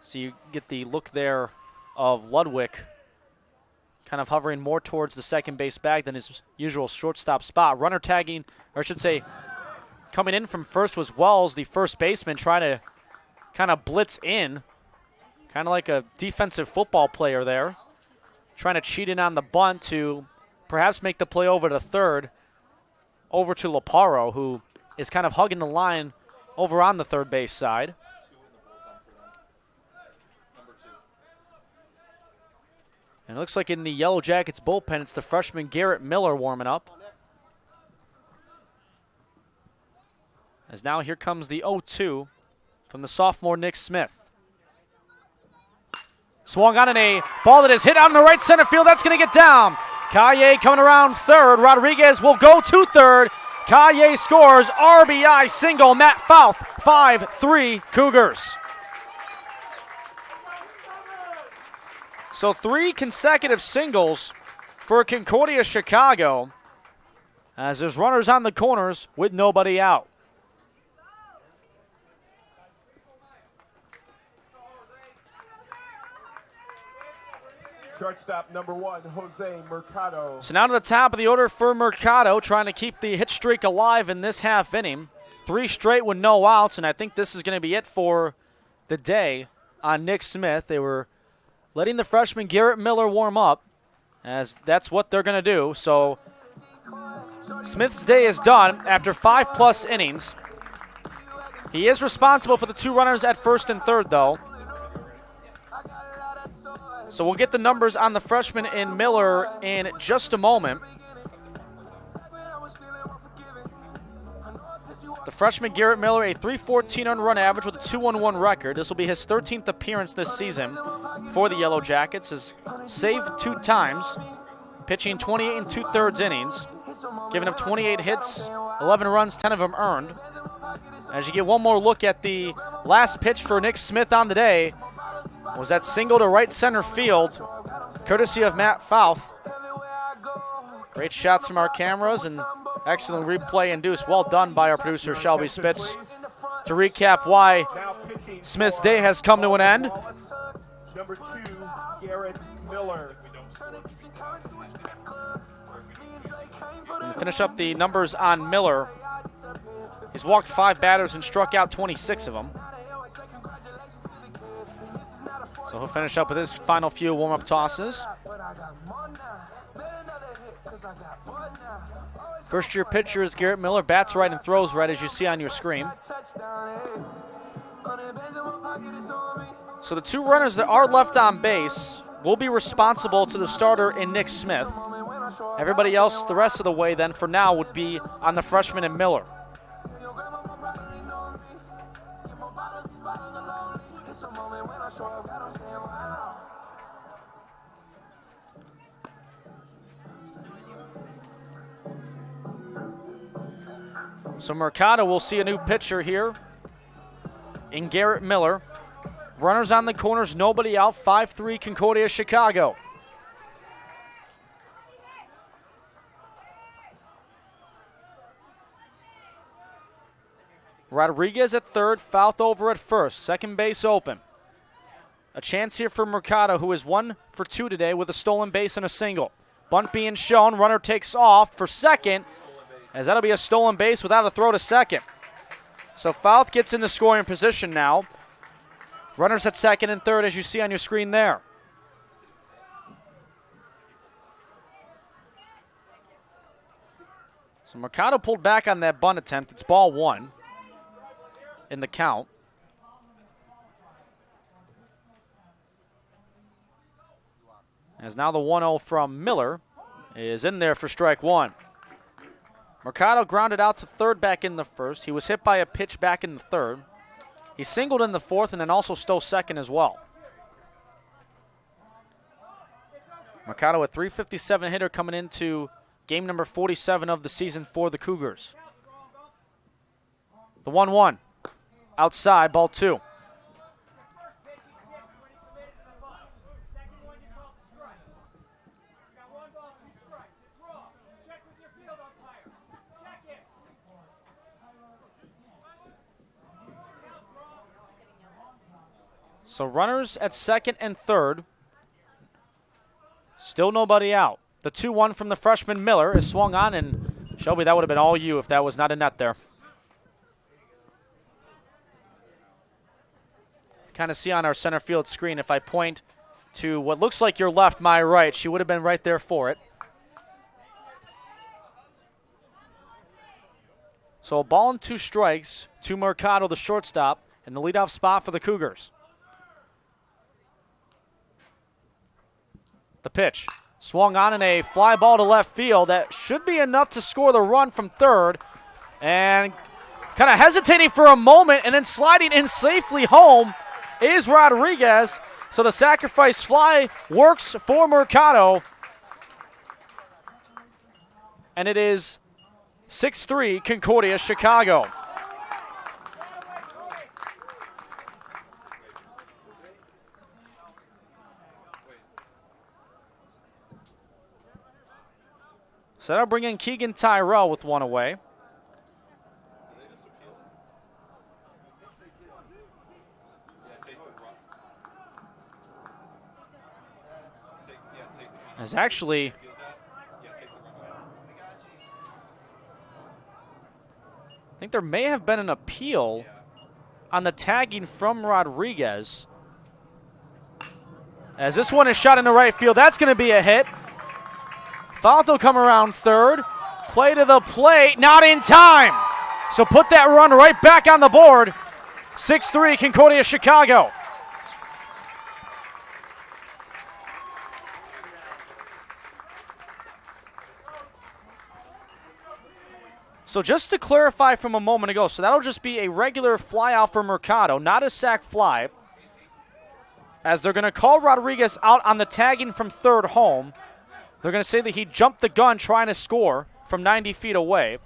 So you get the look there of Ludwig kind of hovering more towards the second base bag than his usual shortstop spot. Runner tagging, or I should say, coming in from first was Wells, the first baseman, trying to kind of blitz in, kind of like a defensive football player there, trying to cheat in on the bunt to perhaps make the play over to third, over to Laparo, who is kind of hugging the line over on the third base side. And it looks like in the Yellow Jackets bullpen, it's the freshman Garrett Miller warming up. As now here comes the 0-2 from the sophomore Nick Smith. Swung on in a ball that is hit out in the right center field. That's going to get down. Kaye coming around third. Rodriguez will go to third. Kaye scores. RBI single. Matt Fouth, 5-3 Cougars. So 3 consecutive singles for Concordia Chicago as there's runners on the corners with nobody out. Shortstop number 1, Jose Mercado. So now to the top of the order for Mercado, trying to keep the hit streak alive in this half inning. 3 straight with no outs, and I think this is going to be it for the day on Nick Smith. They were letting the freshman Garrett Miller warm up, as that's what they're going to do. So Smith's day is done after 5+ innings. He is responsible for the 2 runners at first and third, though. So we'll get the numbers on the freshman in Miller in just a moment. The freshman Garrett Miller, a .314 earned run average with a 2-1-1 record. This will be his 13th appearance this season for the Yellow Jackets. Has saved 2 times, pitching 28 2/3 innings, giving up 28 hits, 11 runs, 10 of them earned. As you get one more look at the last pitch for Nick Smith on the day, was that single to right center field, courtesy of Matt Fouth. Great shots from our cameras and excellent replay induced. Well done by our producer, Shelby Spitz, to recap why Smith's day has come to an end. Number 2, Garrett Miller. And to finish up the numbers on Miller, he's walked 5 batters and struck out 26 of them. So he'll finish up with his final few warm-up tosses. First-year pitcher is Garrett Miller. Bats right and throws right, as you see on your screen. So the 2 runners that are left on base will be responsible to the starter in Nick Smith. Everybody else the rest of the way then for now would be on the freshman in Miller. So Mercado will see a new pitcher here in Garrett Miller. Runners on the corners, nobody out, 5-3 Concordia Chicago. Rodriguez at third, Fouth over at first. Second base open. A chance here for Mercado, who is 1 for 2 today with a stolen base and a single. Bunt being shown, runner takes off for second, as that'll be a stolen base without a throw to second. So Fouth gets into scoring position now. Runners at second and third, as you see on your screen there. So Mercado pulled back on that bunt attempt. It's ball 1 in the count. As now the 1-0 from Miller is in there for strike 1. Mercado grounded out to third back in the first. He was hit by a pitch back in the third. He singled in the fourth and then also stole second as well. Mercado, a .357 hitter coming into game number 47 of the season for the Cougars. The 1-1. Outside, ball 2. So runners at second and third. Still nobody out. The 2-1 from the freshman Miller is swung on, and Shelby, that would have been all you if that was not a net there. Kind of see on our center field screen, if I point to what looks like your left, my right, she would have been right there for it. So a ball and 2 strikes to Mercado, the shortstop, in the leadoff spot for the Cougars. The pitch swung on in a fly ball to left field. That should be enough to score the run from third. And kind of hesitating for a moment and then sliding in safely home is Rodriguez. So the sacrifice fly works for Mercado. And it is 6-3 Concordia, Chicago. So that'll bring in Keegan Tyrell with 1 away. As actually, I think there may have been an appeal on the tagging from Rodriguez. As this one is shot into right field, that's going to be a hit. Falto come around third. Play to the plate, not in time. So put that run right back on the board. 6-3 Concordia, Chicago. So just to clarify from a moment ago, so that'll just be a regular fly out for Mercado, not a sac fly, as they're going to call Rodriguez out on the tagging from third home. They're going to say that he jumped the gun trying to score from 90 feet away.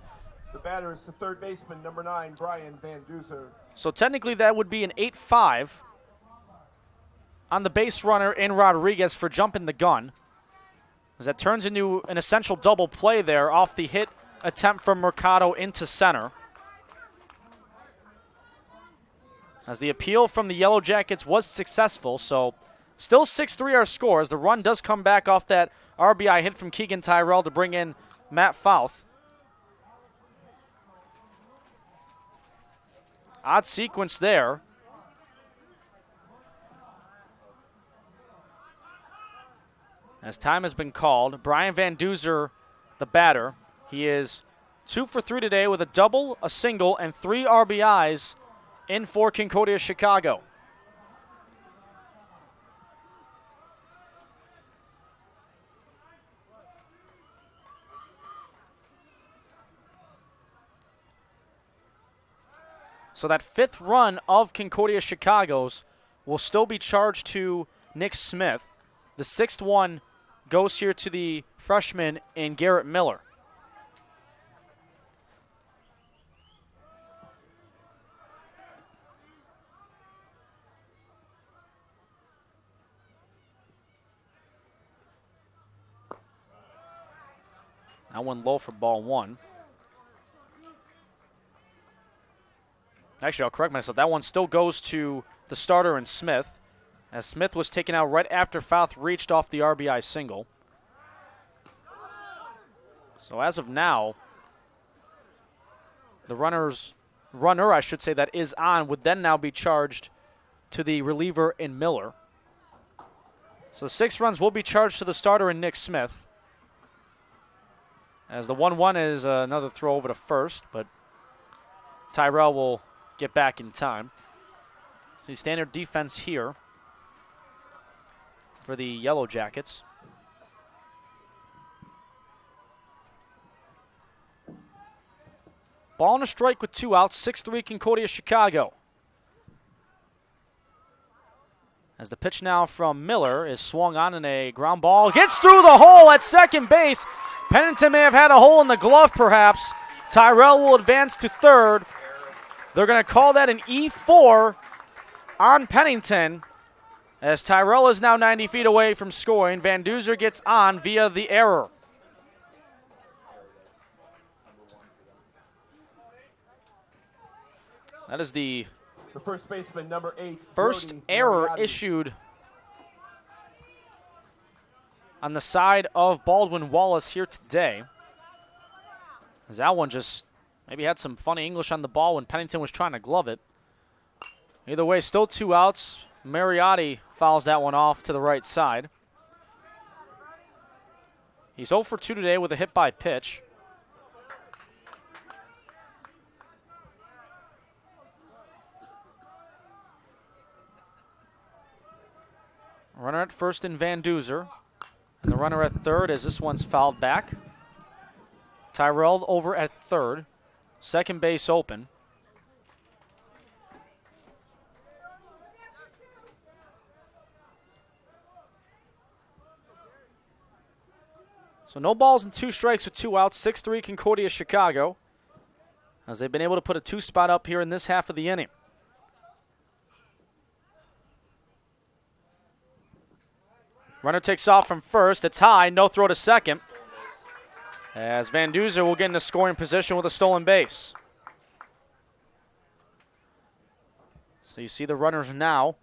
The batter is the third baseman, number 9, Brian Van Duzer. So technically that would be an 8-5 on the base runner in Rodriguez for jumping the gun, as that turns into an essential double play there off the hit attempt from Mercado into center. As the appeal from the Yellow Jackets was successful, so still 6-3 our score, as the run does come back off that RBI hit from Keegan Tyrell to bring in Matt Fouth. Odd sequence there. As time has been called, Brian Van Duzer, the batter, he is 2 for 3 today with a double, a single, and 3 RBIs in for Concordia, Chicago. So that 5th run of Concordia Chicago's will still be charged to Nick Smith. The 6th one goes here to the freshman in Garrett Miller. That one low for ball 1. Actually, I'll correct myself. That one still goes to the starter in Smith, as Smith was taken out right after Fouth reached off the RBI single. So as of now, the runner, I should say, that is on would then now be charged to the reliever in Miller. So 6 runs will be charged to the starter in Nick Smith, as the 1-1 is another throw over to first, but Tyrell will get back in time. See standard defense here for the Yellow Jackets. Ball and a strike with 2 outs, 6-3 Concordia, Chicago. As the pitch now from Miller is swung on in a ground ball. Gets through the hole at second base. Pennington may have had a hole in the glove perhaps. Tyrell will advance to third. They're going to call that an E4 on Pennington, as Tyrell is now 90 feet away from scoring. Van Duzer gets on via the error. That is the first baseman, number 8. First Brody error Mariotti. issued on the side of Baldwin Wallace here today. As that one just maybe had some funny English on the ball when Pennington was trying to glove it. Either way, still 2 outs. Mariotti fouls that one off to the right side. He's 0 for 2 today with a hit by pitch. Runner at first in Van Duzer. And the runner at third as this one's fouled back. Tyrell over at third. Second base open. So no balls and 2 strikes with 2 outs. 6-3 Concordia Chicago, as they've been able to put a 2 spot up here in this half of the inning. Runner takes off from first. It's high. No throw to second, as Van Duzer will get into scoring position with a stolen base. So you see the runners now.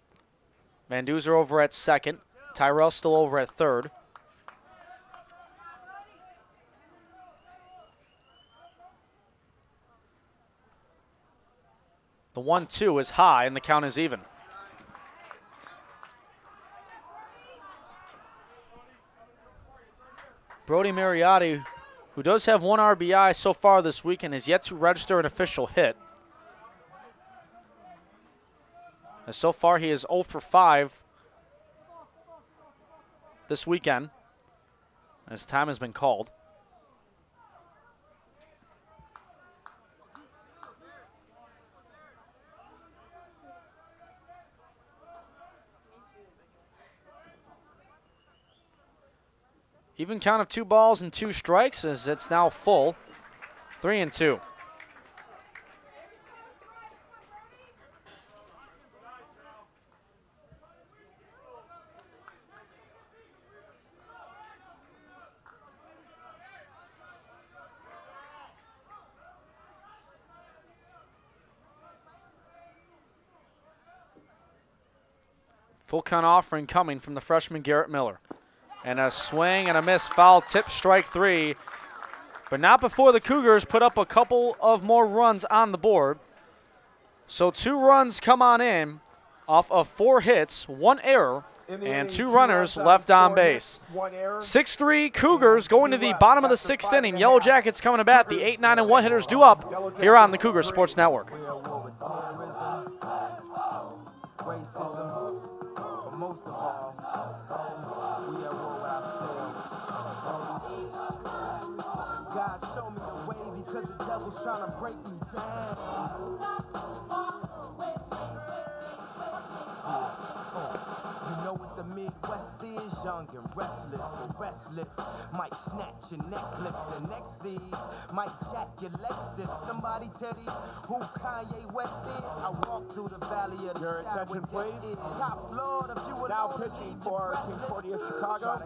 Van Duzer over at second. Tyrell still over at third. The 1-2 is high and the count is even. Brody Mariotti, who does have 1 RBI so far this weekend, has yet to register an official hit. And so far he is 0 for 5 this weekend, as time has been called. Even count of 2 balls and 2 strikes, as it's now full. 3-2. Full count offering coming from the freshman Garrett Miller. And a swing and a miss, foul tip, strike 3. But not before the Cougars put up a couple of more runs on the board. So 2 runs come on in off of 4 hits, 1 error, and 2 runners left on base. 6-3 Cougars going to the bottom of the 6th inning. Yellow Jackets coming to bat. The 8, 9, and 1 hitters due up here on the Cougar Sports Network. God, show me the way because the devil's trying to break me down. You know what the Midwest is, young and restless, but restless. Might snatch your necklace, and next these might jack your Lexus. Somebody tell these who Kanye West is. I walk through the valley of the Your attention, please. Top floor, if you would Now pitching for Concordia Chicago,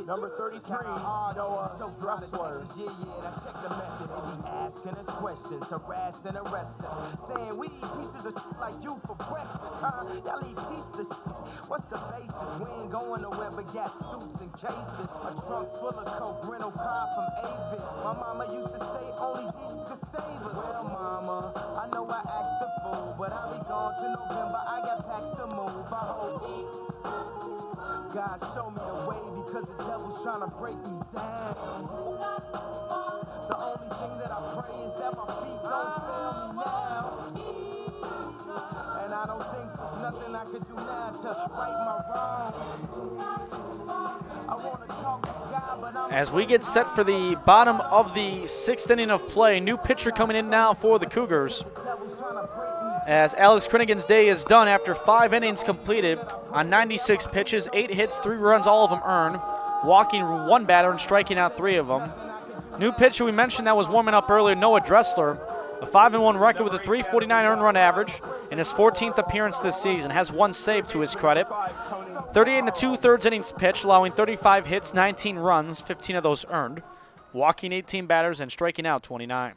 number 33, Noah Dressler. Yeah, I check the method. They be asking us questions, harassing, arrest us, saying we eat pieces of shit like you for breakfast, huh? Y'all eat pieces of shit. What's the basis? We ain't going nowhere but got suits and cases. A trunk full of coke, rental car from Avis. My mama used to say only Jesus could save us. Well, mama, I know I act the fool, but I'll be gone to November. I got packs to move. I hope God show me the way because the devil's trying to break me down. The only thing that I pray is that my feet don't fail me now. And I don't think there's nothing I could do now to right my wrongs. I want to talk to God, but I'm As we get set for the bottom of the 6th inning of play, new pitcher coming in now for the Cougars. the devil's trying to break me as Alex Crinigan's day is done after 5 innings completed on 96 pitches, 8 hits, 3 runs, all of them earned, walking 1 batter and striking out 3 of them. New pitcher we mentioned that was warming up earlier, Noah Dressler, a 5-1 record with a 349 earned run average in his 14th appearance this season, has 1 save to his credit. 38 and 2/3 innings pitched, allowing 35 hits, 19 runs, 15 of those earned, walking 18 batters and striking out 29.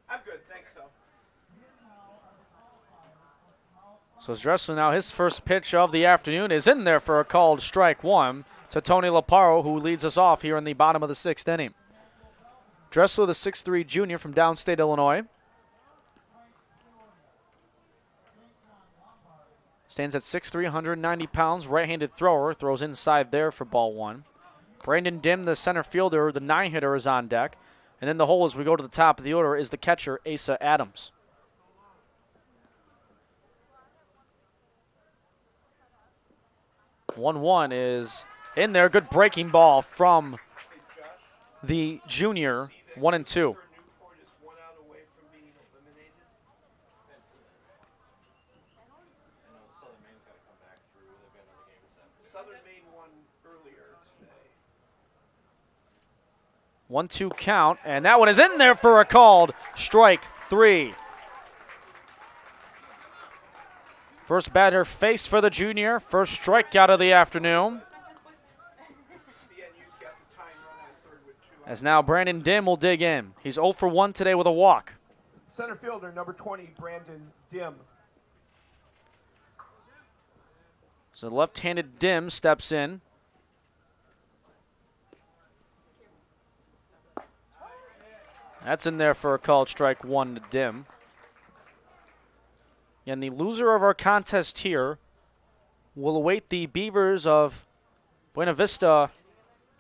I'm good, thanks, so. So as Dressler now, his first pitch of the afternoon is in there for a called strike 1 to Tony Laparo, who leads us off here in the bottom of the 6th inning. Dressler, the 6'3" junior from downstate Illinois. Stands at 6'3", 190 pounds, right-handed thrower, throws inside there for ball 1. Brandon Dim, the center fielder, the 9-hitter, is on deck. And in the hole as we go to the top of the order is the catcher, Asa Adams. One is in there. Good breaking ball from the junior, 1-2. Southern Maine won earlier today. 1-2 count, and that one is in there for a called strike 3. First batter faced for the junior, first strikeout of the afternoon. As now Brandon Dim will dig in. He's 0 for 1 today with a walk. Center fielder, number 20, Brandon Dim. So the left-handed Dim steps in. That's in there for a called strike 1 to Dim. And the loser of our contest here will await the Beavers of Buena Vista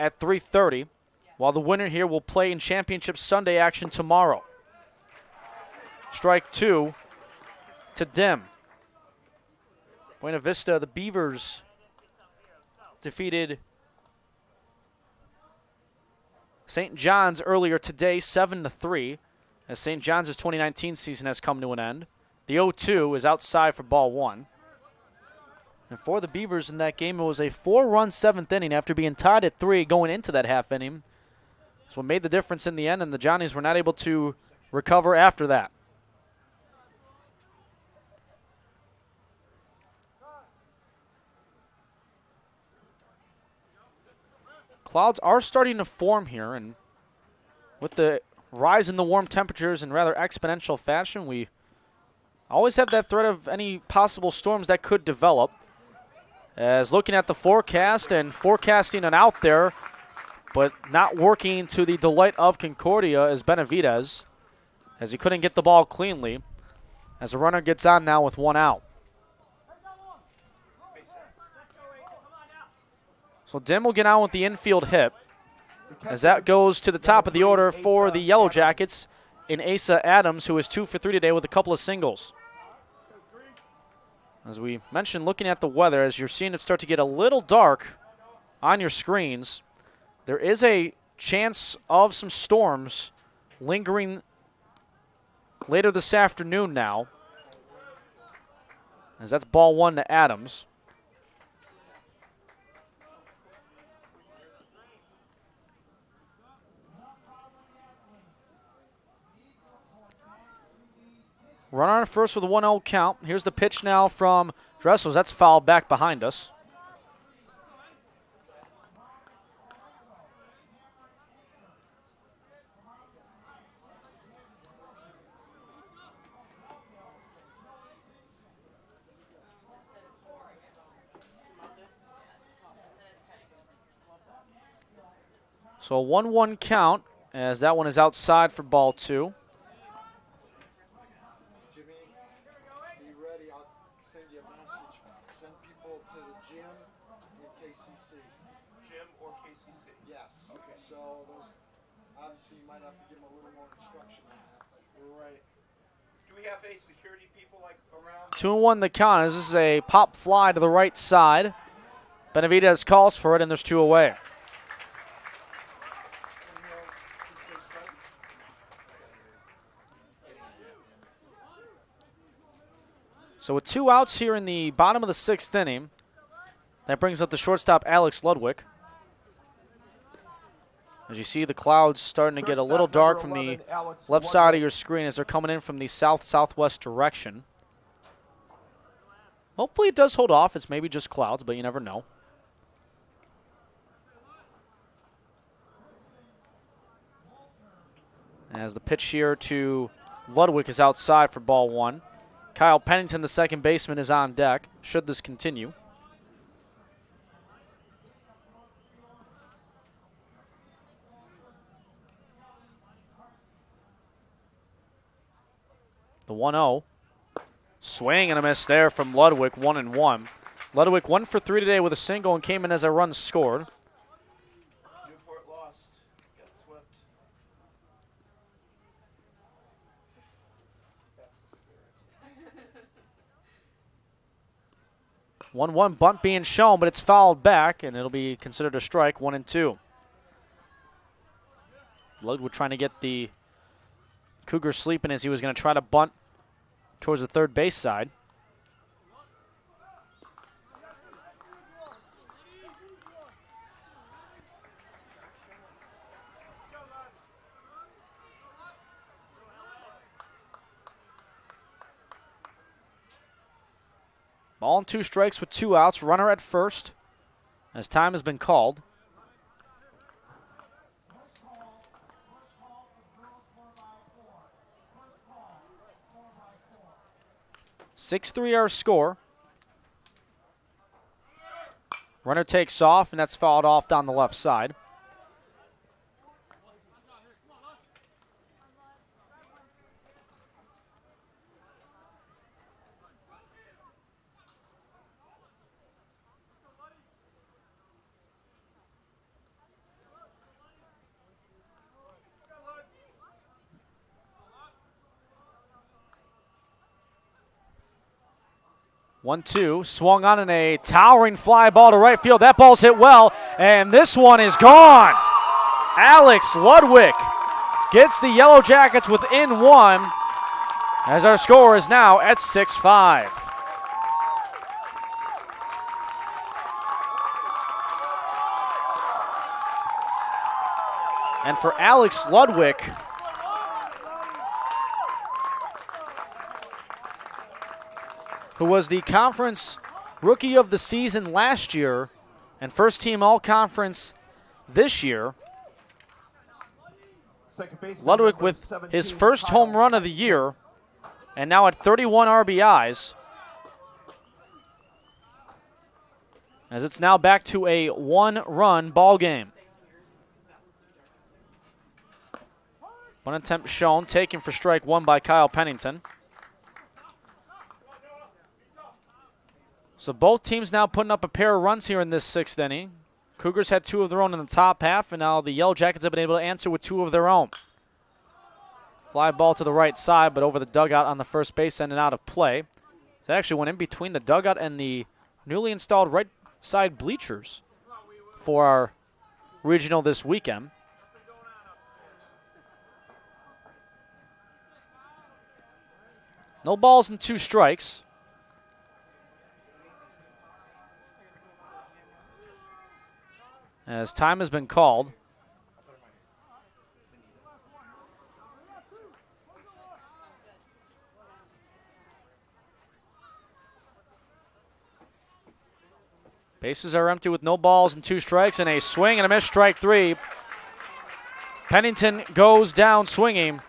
at 3:30, while the winner here will play in Championship Sunday action tomorrow. Strike 2 to Dim. Buena Vista, the Beavers defeated St. John's earlier today, 7-3, as St. John's 2019 season has come to an end. The 0-2 is outside for ball 1. And for the Beavers in that game, it was a 4-run 7th inning after being tied at 3 going into that half inning. That's what made the difference in the end, and the Johnnies were not able to recover after that. Clouds are starting to form here, and with the rise in the warm temperatures in rather exponential fashion, we always have that threat of any possible storms that could develop. As looking at the forecast and forecasting an out there, but not working to the delight of Concordia is Benavidez, as he couldn't get the ball cleanly, as the runner gets on now with 1 out. So Dim will get on with the infield hit, as that goes to the top of the order for the Yellow Jackets in Asa Adams, who is 2 for 3 today with a couple of singles. As we mentioned, looking at the weather, as you're seeing it start to get a little dark on your screens, there is a chance of some storms lingering later this afternoon now, as that's ball 1 to Adams. Runner on first with a 1-0 count. Here's the pitch now from Dressler. That's fouled back behind us. So a 1-1 count, as that one is outside for ball 2. So you might have to give them a little more instruction on that. But right. Do we have any security people like around? 2-1 the count. This is a pop fly to the right side. Benavidez calls for it, and there's 2 away. So with 2 outs here in the bottom of the 6th inning, that brings up the shortstop, Alex Ludwig. As you see, the clouds starting to get a little dark from the left side of your screen as they're coming in from the south-southwest direction. Hopefully it does hold off. It's maybe just clouds, but you never know. As the pitch here to Ludwig is outside for ball 1. Kyle Pennington, the second baseman, is on deck, should this continue. The 1-0. Swing and a miss there from Ludwig, 1-1. Ludwig 1 for 3 today with a single and came in as a run scored. Newport lost. Got swept. 1-1 bunt being shown, but it's fouled back, and it'll be considered a strike, 1-2. Ludwig trying to get the Cougars sleeping as he was going to try to bunt towards the third base side. Ball and 2 strikes with 2 outs. Runner at first as time has been called. (6-3) our score. Runner takes off, and that's fouled off down the left side. (1-2) swung on in a towering fly ball to right field. That ball's hit well, and this one is gone. Alex Ludwig gets the Yellow Jackets within 1 as our score is now at 6-5. And for Alex Ludwig, who was the conference rookie of the season last year and first team all-conference this year, Ludwig with his first home run of the year and now at 31 RBIs, as it's now back to a 1-run ball game. One attempt shown, taken for strike 1 by Kyle Pennington. So both teams now putting up a pair of runs here in this 6th inning. Cougars had 2 of their own in the top half, and now the Yellow Jackets have been able to answer with 2 of their own. Fly ball to the right side, but over the dugout on the first base end and out of play. It actually went in between the dugout and the newly installed right side bleachers for our regional this weekend. No balls and 2 strikes. As time has been called. Bases are empty with no balls and 2 strikes, and a swing and a miss, strike 3. Pennington goes down swinging.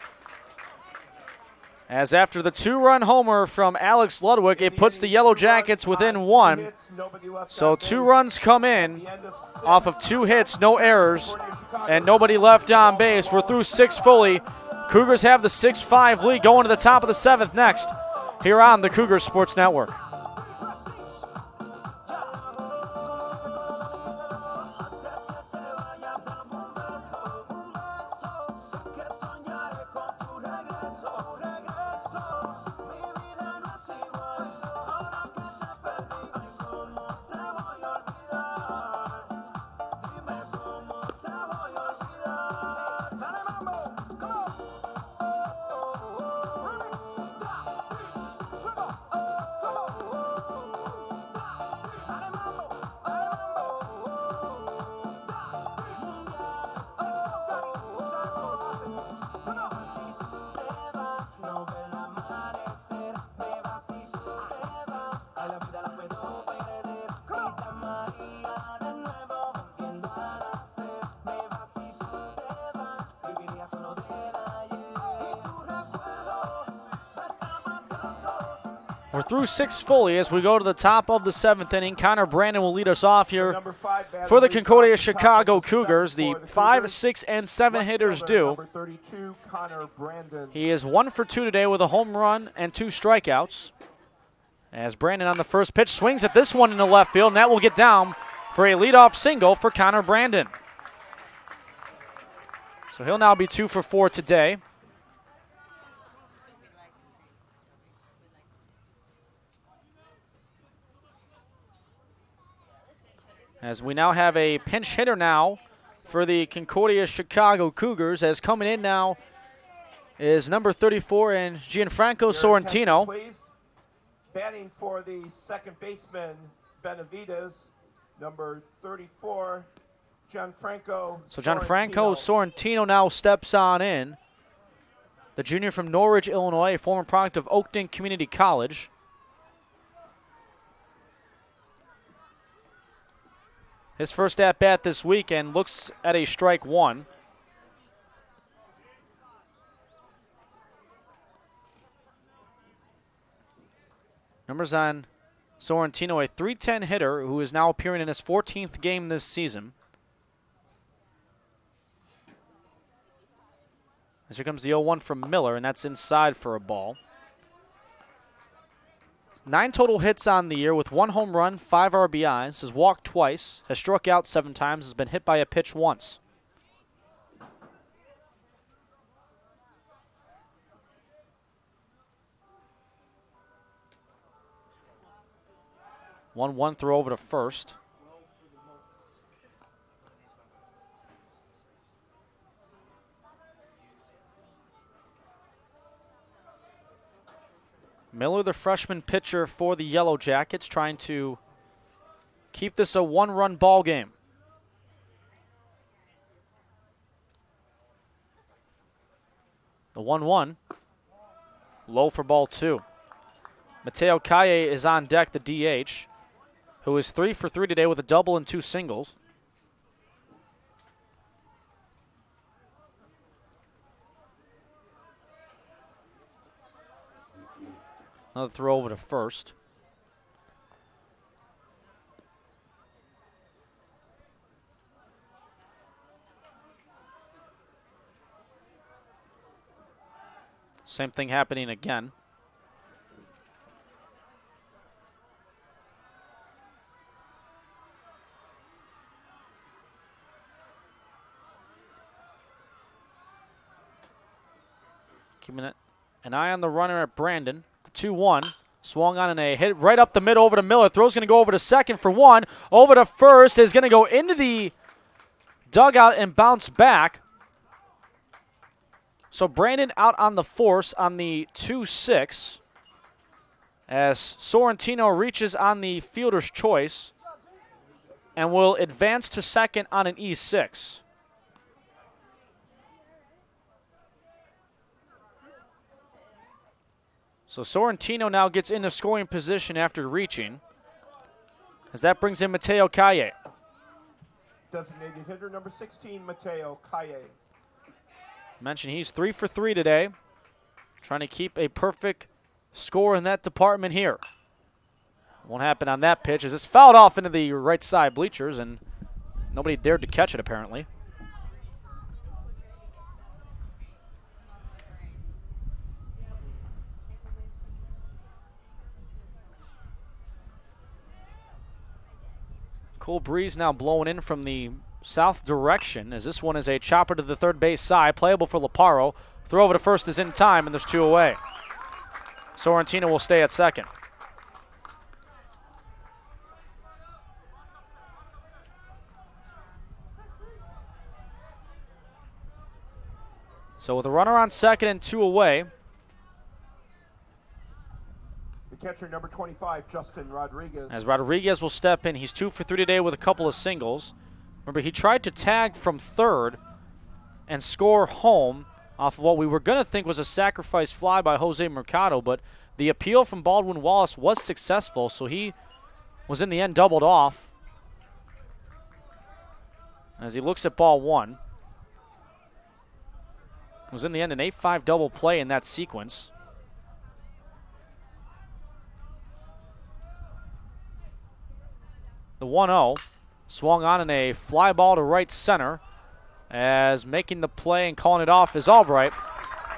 As after the 2-run homer from Alex Ludwig, it puts the Yellow Jackets within 1. So 2 runs come in off of 2 hits, no errors, and nobody left on base. We're through 6 fully. Cougars have the 6-5 lead going to the top of the 7th next here on the Cougar Sports Network. We're through 6 fully as we go to the top of the 7th inning. Connor Brandon will lead us off here for the Concordia Chicago Cougars. The 5, 6, and 7 hitters do. He is 1 for 2 today with a home run and 2 strikeouts. As Brandon on the first pitch swings at this one in the left field, and that will get down for a leadoff single for Connor Brandon. So he'll now be 2 for 4 today. As we now have a pinch hitter now for the Concordia Chicago Cougars, as coming in now is number 34 and Gianfranco Sorrentino. Please. Batting for the second baseman, Benavides, number 34, Gianfranco. So Gianfranco Sorrentino now steps on in. The junior from Norridge, Illinois, a former product of Oakton Community College. His first at-bat this weekend looks at a strike 1. Numbers on Sorrentino, a .310 hitter who is now appearing in his 14th game this season. As here comes the 0-1 from Miller, and that's inside for a ball. 9 total hits on the year with 1 home run, 5 RBIs, has walked twice, has struck out 7 times, has been hit by a pitch once. One throw over to first. Miller, the freshman pitcher for the Yellow Jackets, trying to keep this a 1-run ball game. The 1-1, low for ball 2. Mateo Calle is on deck, the DH, who is 3 for 3 today with a double and 2 singles. Another throw over to first. Same thing happening again. Keeping an eye on the runner at Brandon. 2-1. Swung on and a hit right up the middle over to Miller. Throw's going to go over to second for 1. Over to first is going to go into the dugout and bounce back. So Brandon out on the force on the 2-6 as Sorrentino reaches on the fielder's choice and will advance to second on an E6. So Sorrentino now gets in the scoring position after reaching, as that brings in Mateo Calle. Designated hitter number 16, Mateo Calle. Mentioned he's 3 for 3 today, trying to keep a perfect score in that department here. Won't happen on that pitch as it's fouled off into the right side bleachers, and nobody dared to catch it apparently. Cool breeze now blowing in from the south direction as this one is a chopper to the third base side, playable for Laparo. Throw over to first is in time, and there's 2 away. Sorrentino will stay at second. So with a runner on second and 2 away, catcher number 25, Justin Rodriguez. As Rodriguez will step in. He's 2 for 3 today with a couple of singles. Remember, he tried to tag from third and score home off of what we were going to think was a sacrifice fly by Jose Mercado, but the appeal from Baldwin Wallace was successful, so he was in the end doubled off. As he looks at ball 1. It was in the end an 8-5 double play in that sequence. the 1-0. Swung on in a fly ball to right center, as making the play and calling it off is Albright.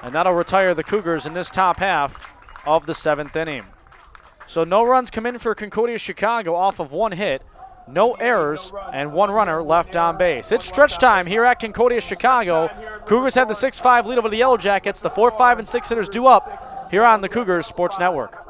And that'll retire the Cougars in this top half of the 7th inning. So no runs come in for Concordia Chicago off of 1 hit, no errors, and 1 runner left on base. It's stretch time here at Concordia Chicago. Cougars have the 6-5 lead over the Yellow Jackets. The 4, 5, and 6 hitters due up here on the Cougars Sports Network.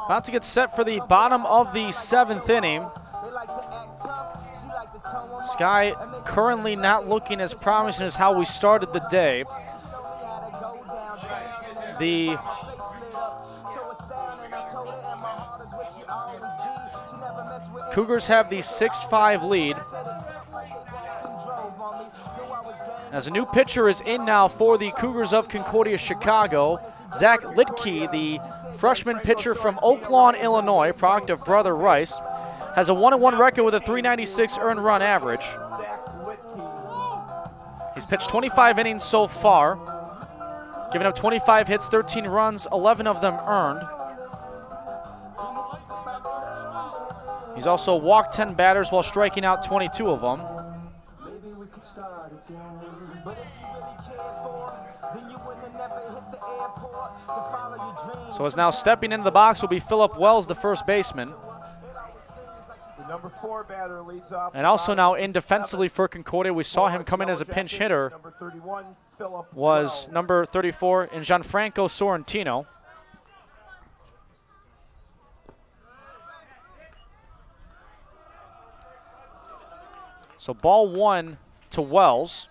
About to get set for the bottom of the 7th inning. Sky currently not looking as promising as how we started the day. The Cougars have the 6-5 lead. As a new pitcher is in now for the Cougars of Concordia Chicago, Zach Litke, the freshman pitcher from Oak Lawn, Illinois, product of brother Rice, has a 1-1 record with a .396 earned run average. He's pitched 25 innings so far, giving up 25 hits, 13 runs, 11 of them earned. He's also walked 10 batters while striking out 22 of them. So as now stepping into the box will be Phillip Wells, the first baseman. The number 4 batter leads off. And also now in defensively for Concordia, we saw him come in as a pinch hitter, Number 31, Phillip was Wells. number 34 in Gianfranco Sorrentino. So ball 1 to Wells.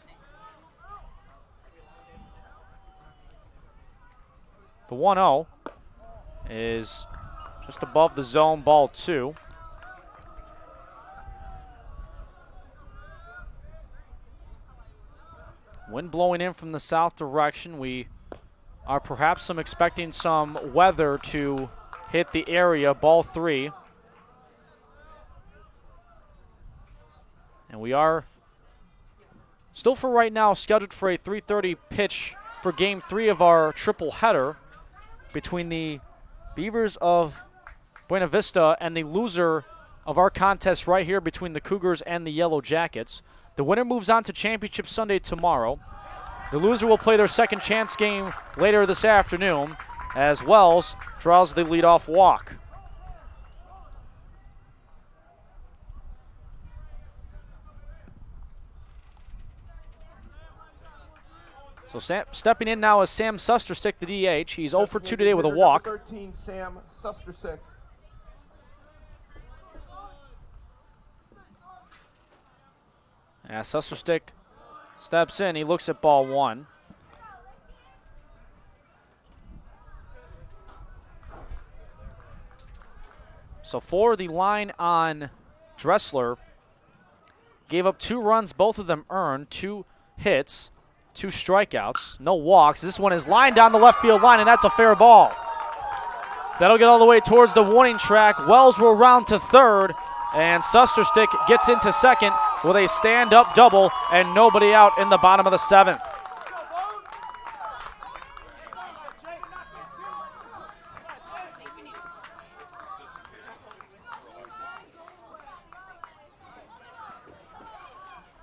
The 1-0 is just above the zone, ball 2. Wind blowing in from the south direction. We are perhaps expecting some weather to hit the area, ball 3. And we are still for right now scheduled for a 3:30 pitch for game 3 of our triple header between the Beavers of Buena Vista and the loser of our contest right here between the Cougars and the Yellow Jackets. The winner moves on to Championship Sunday tomorrow. The loser will play their second chance game later this afternoon as Wells draws the leadoff walk. So stepping in now is Sam Susterstick, the DH. He's 0 for 2 today with a walk. Number 13, Sam Susterstick. As Susterstick steps in, he looks at ball 1. So for the line on Dressler, gave up 2 runs, both of them earned, 2 hits, 2 strikeouts, no walks. This one is lined down the left field line, and that's a fair ball. That'll get all the way towards the warning track. Wells will round to third, and Susterstick gets into second with a stand-up double and nobody out in the bottom of the 7th.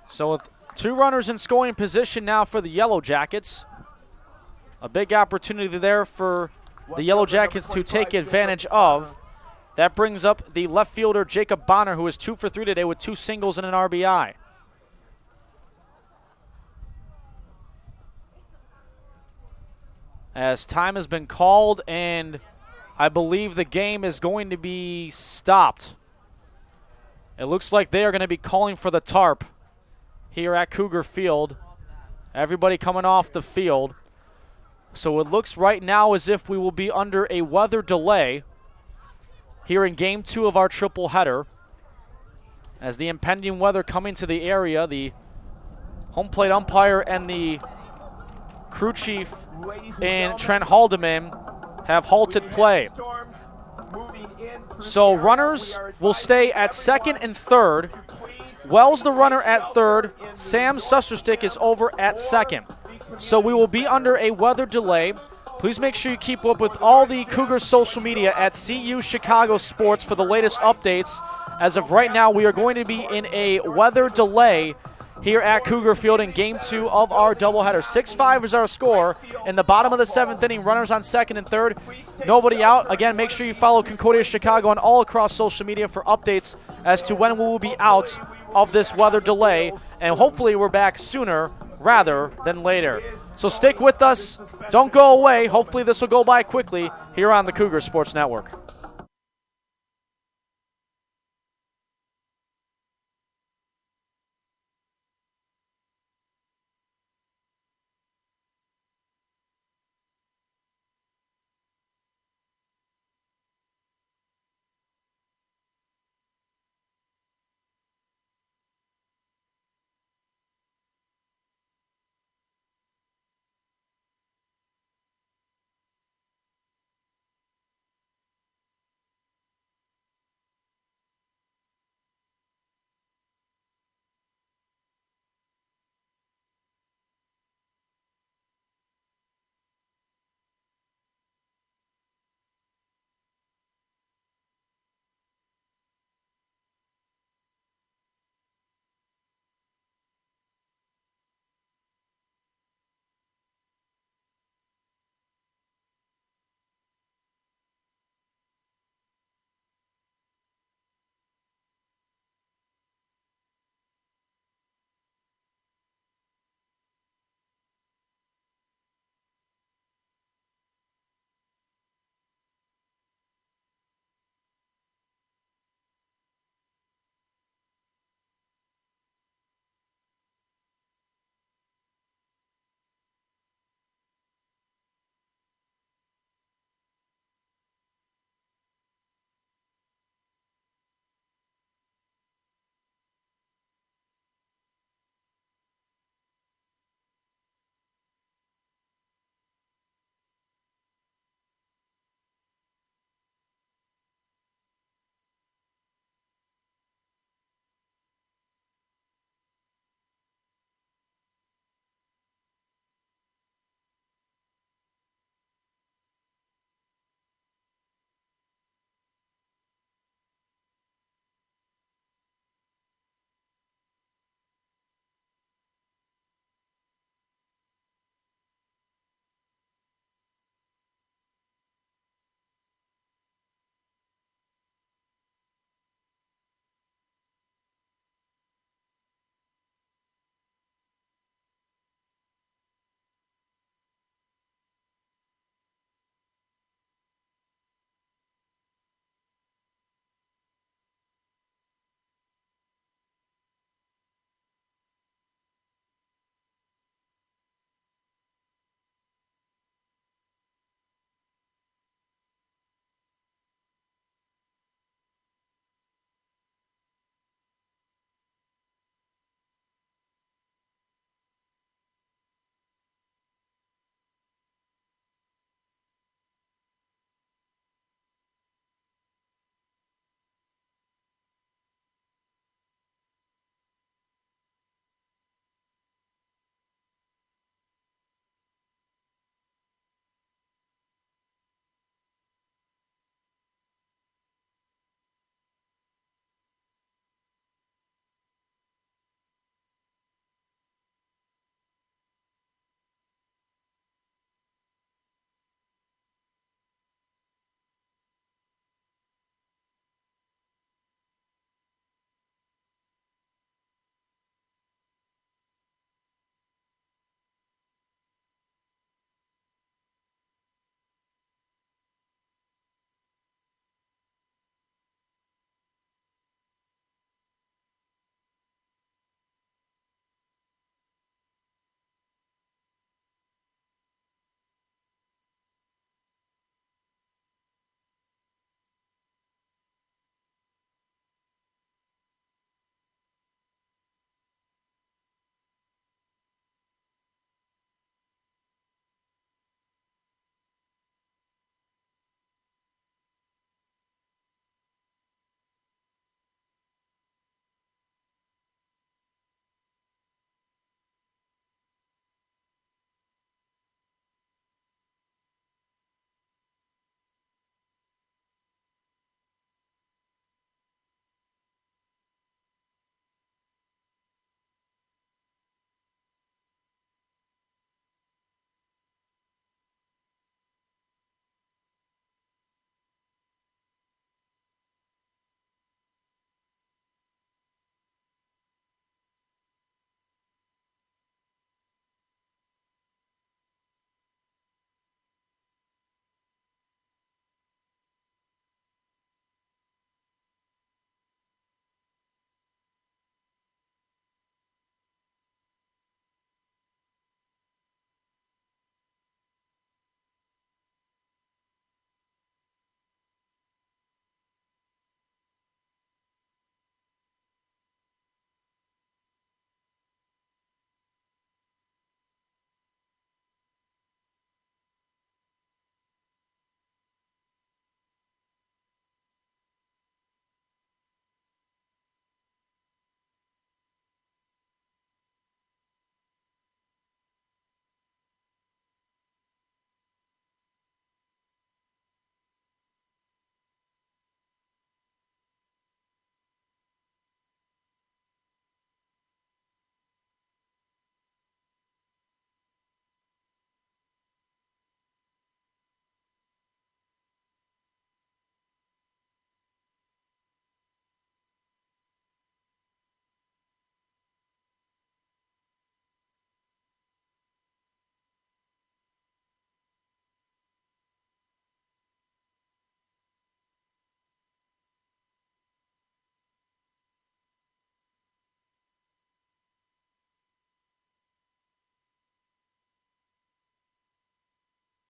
So with 2 runners in scoring position now for the Yellow Jackets, A big opportunity there for the Yellow Jackets to take advantage of. That brings up the left fielder, Jacob Bonner, who is 2 for 3 today with 2 singles and an RBI. As time has been called, and I believe the game is going to be stopped. It looks like they are going to be calling for the tarp here at Cougar Field. Everybody coming off the field. So it looks right now as if we will be under a weather delay here in Game 2 of our triple header. As the impending weather coming to the area, the home plate umpire and the crew chief and Trent Haldeman have halted play. So runners will stay at second and third. Wells the runner at third. Sam Susterstick is over at second. So we will be under a weather delay. Please make sure you keep up with all the Cougars social media at CU Chicago Sports for the latest updates. As of right now, we are going to be in a weather delay here at Cougar Field in Game 2 of our doubleheader. 6-5 is our score. In the bottom of the 7th inning, runners on second and third. Nobody out. Again, make sure you follow Concordia Chicago on all across social media for updates as to when we will be out of this weather delay. And hopefully we're back sooner rather than later. So stick with us. Don't go away. Hopefully this will go by quickly here on the Cougar Sports Network.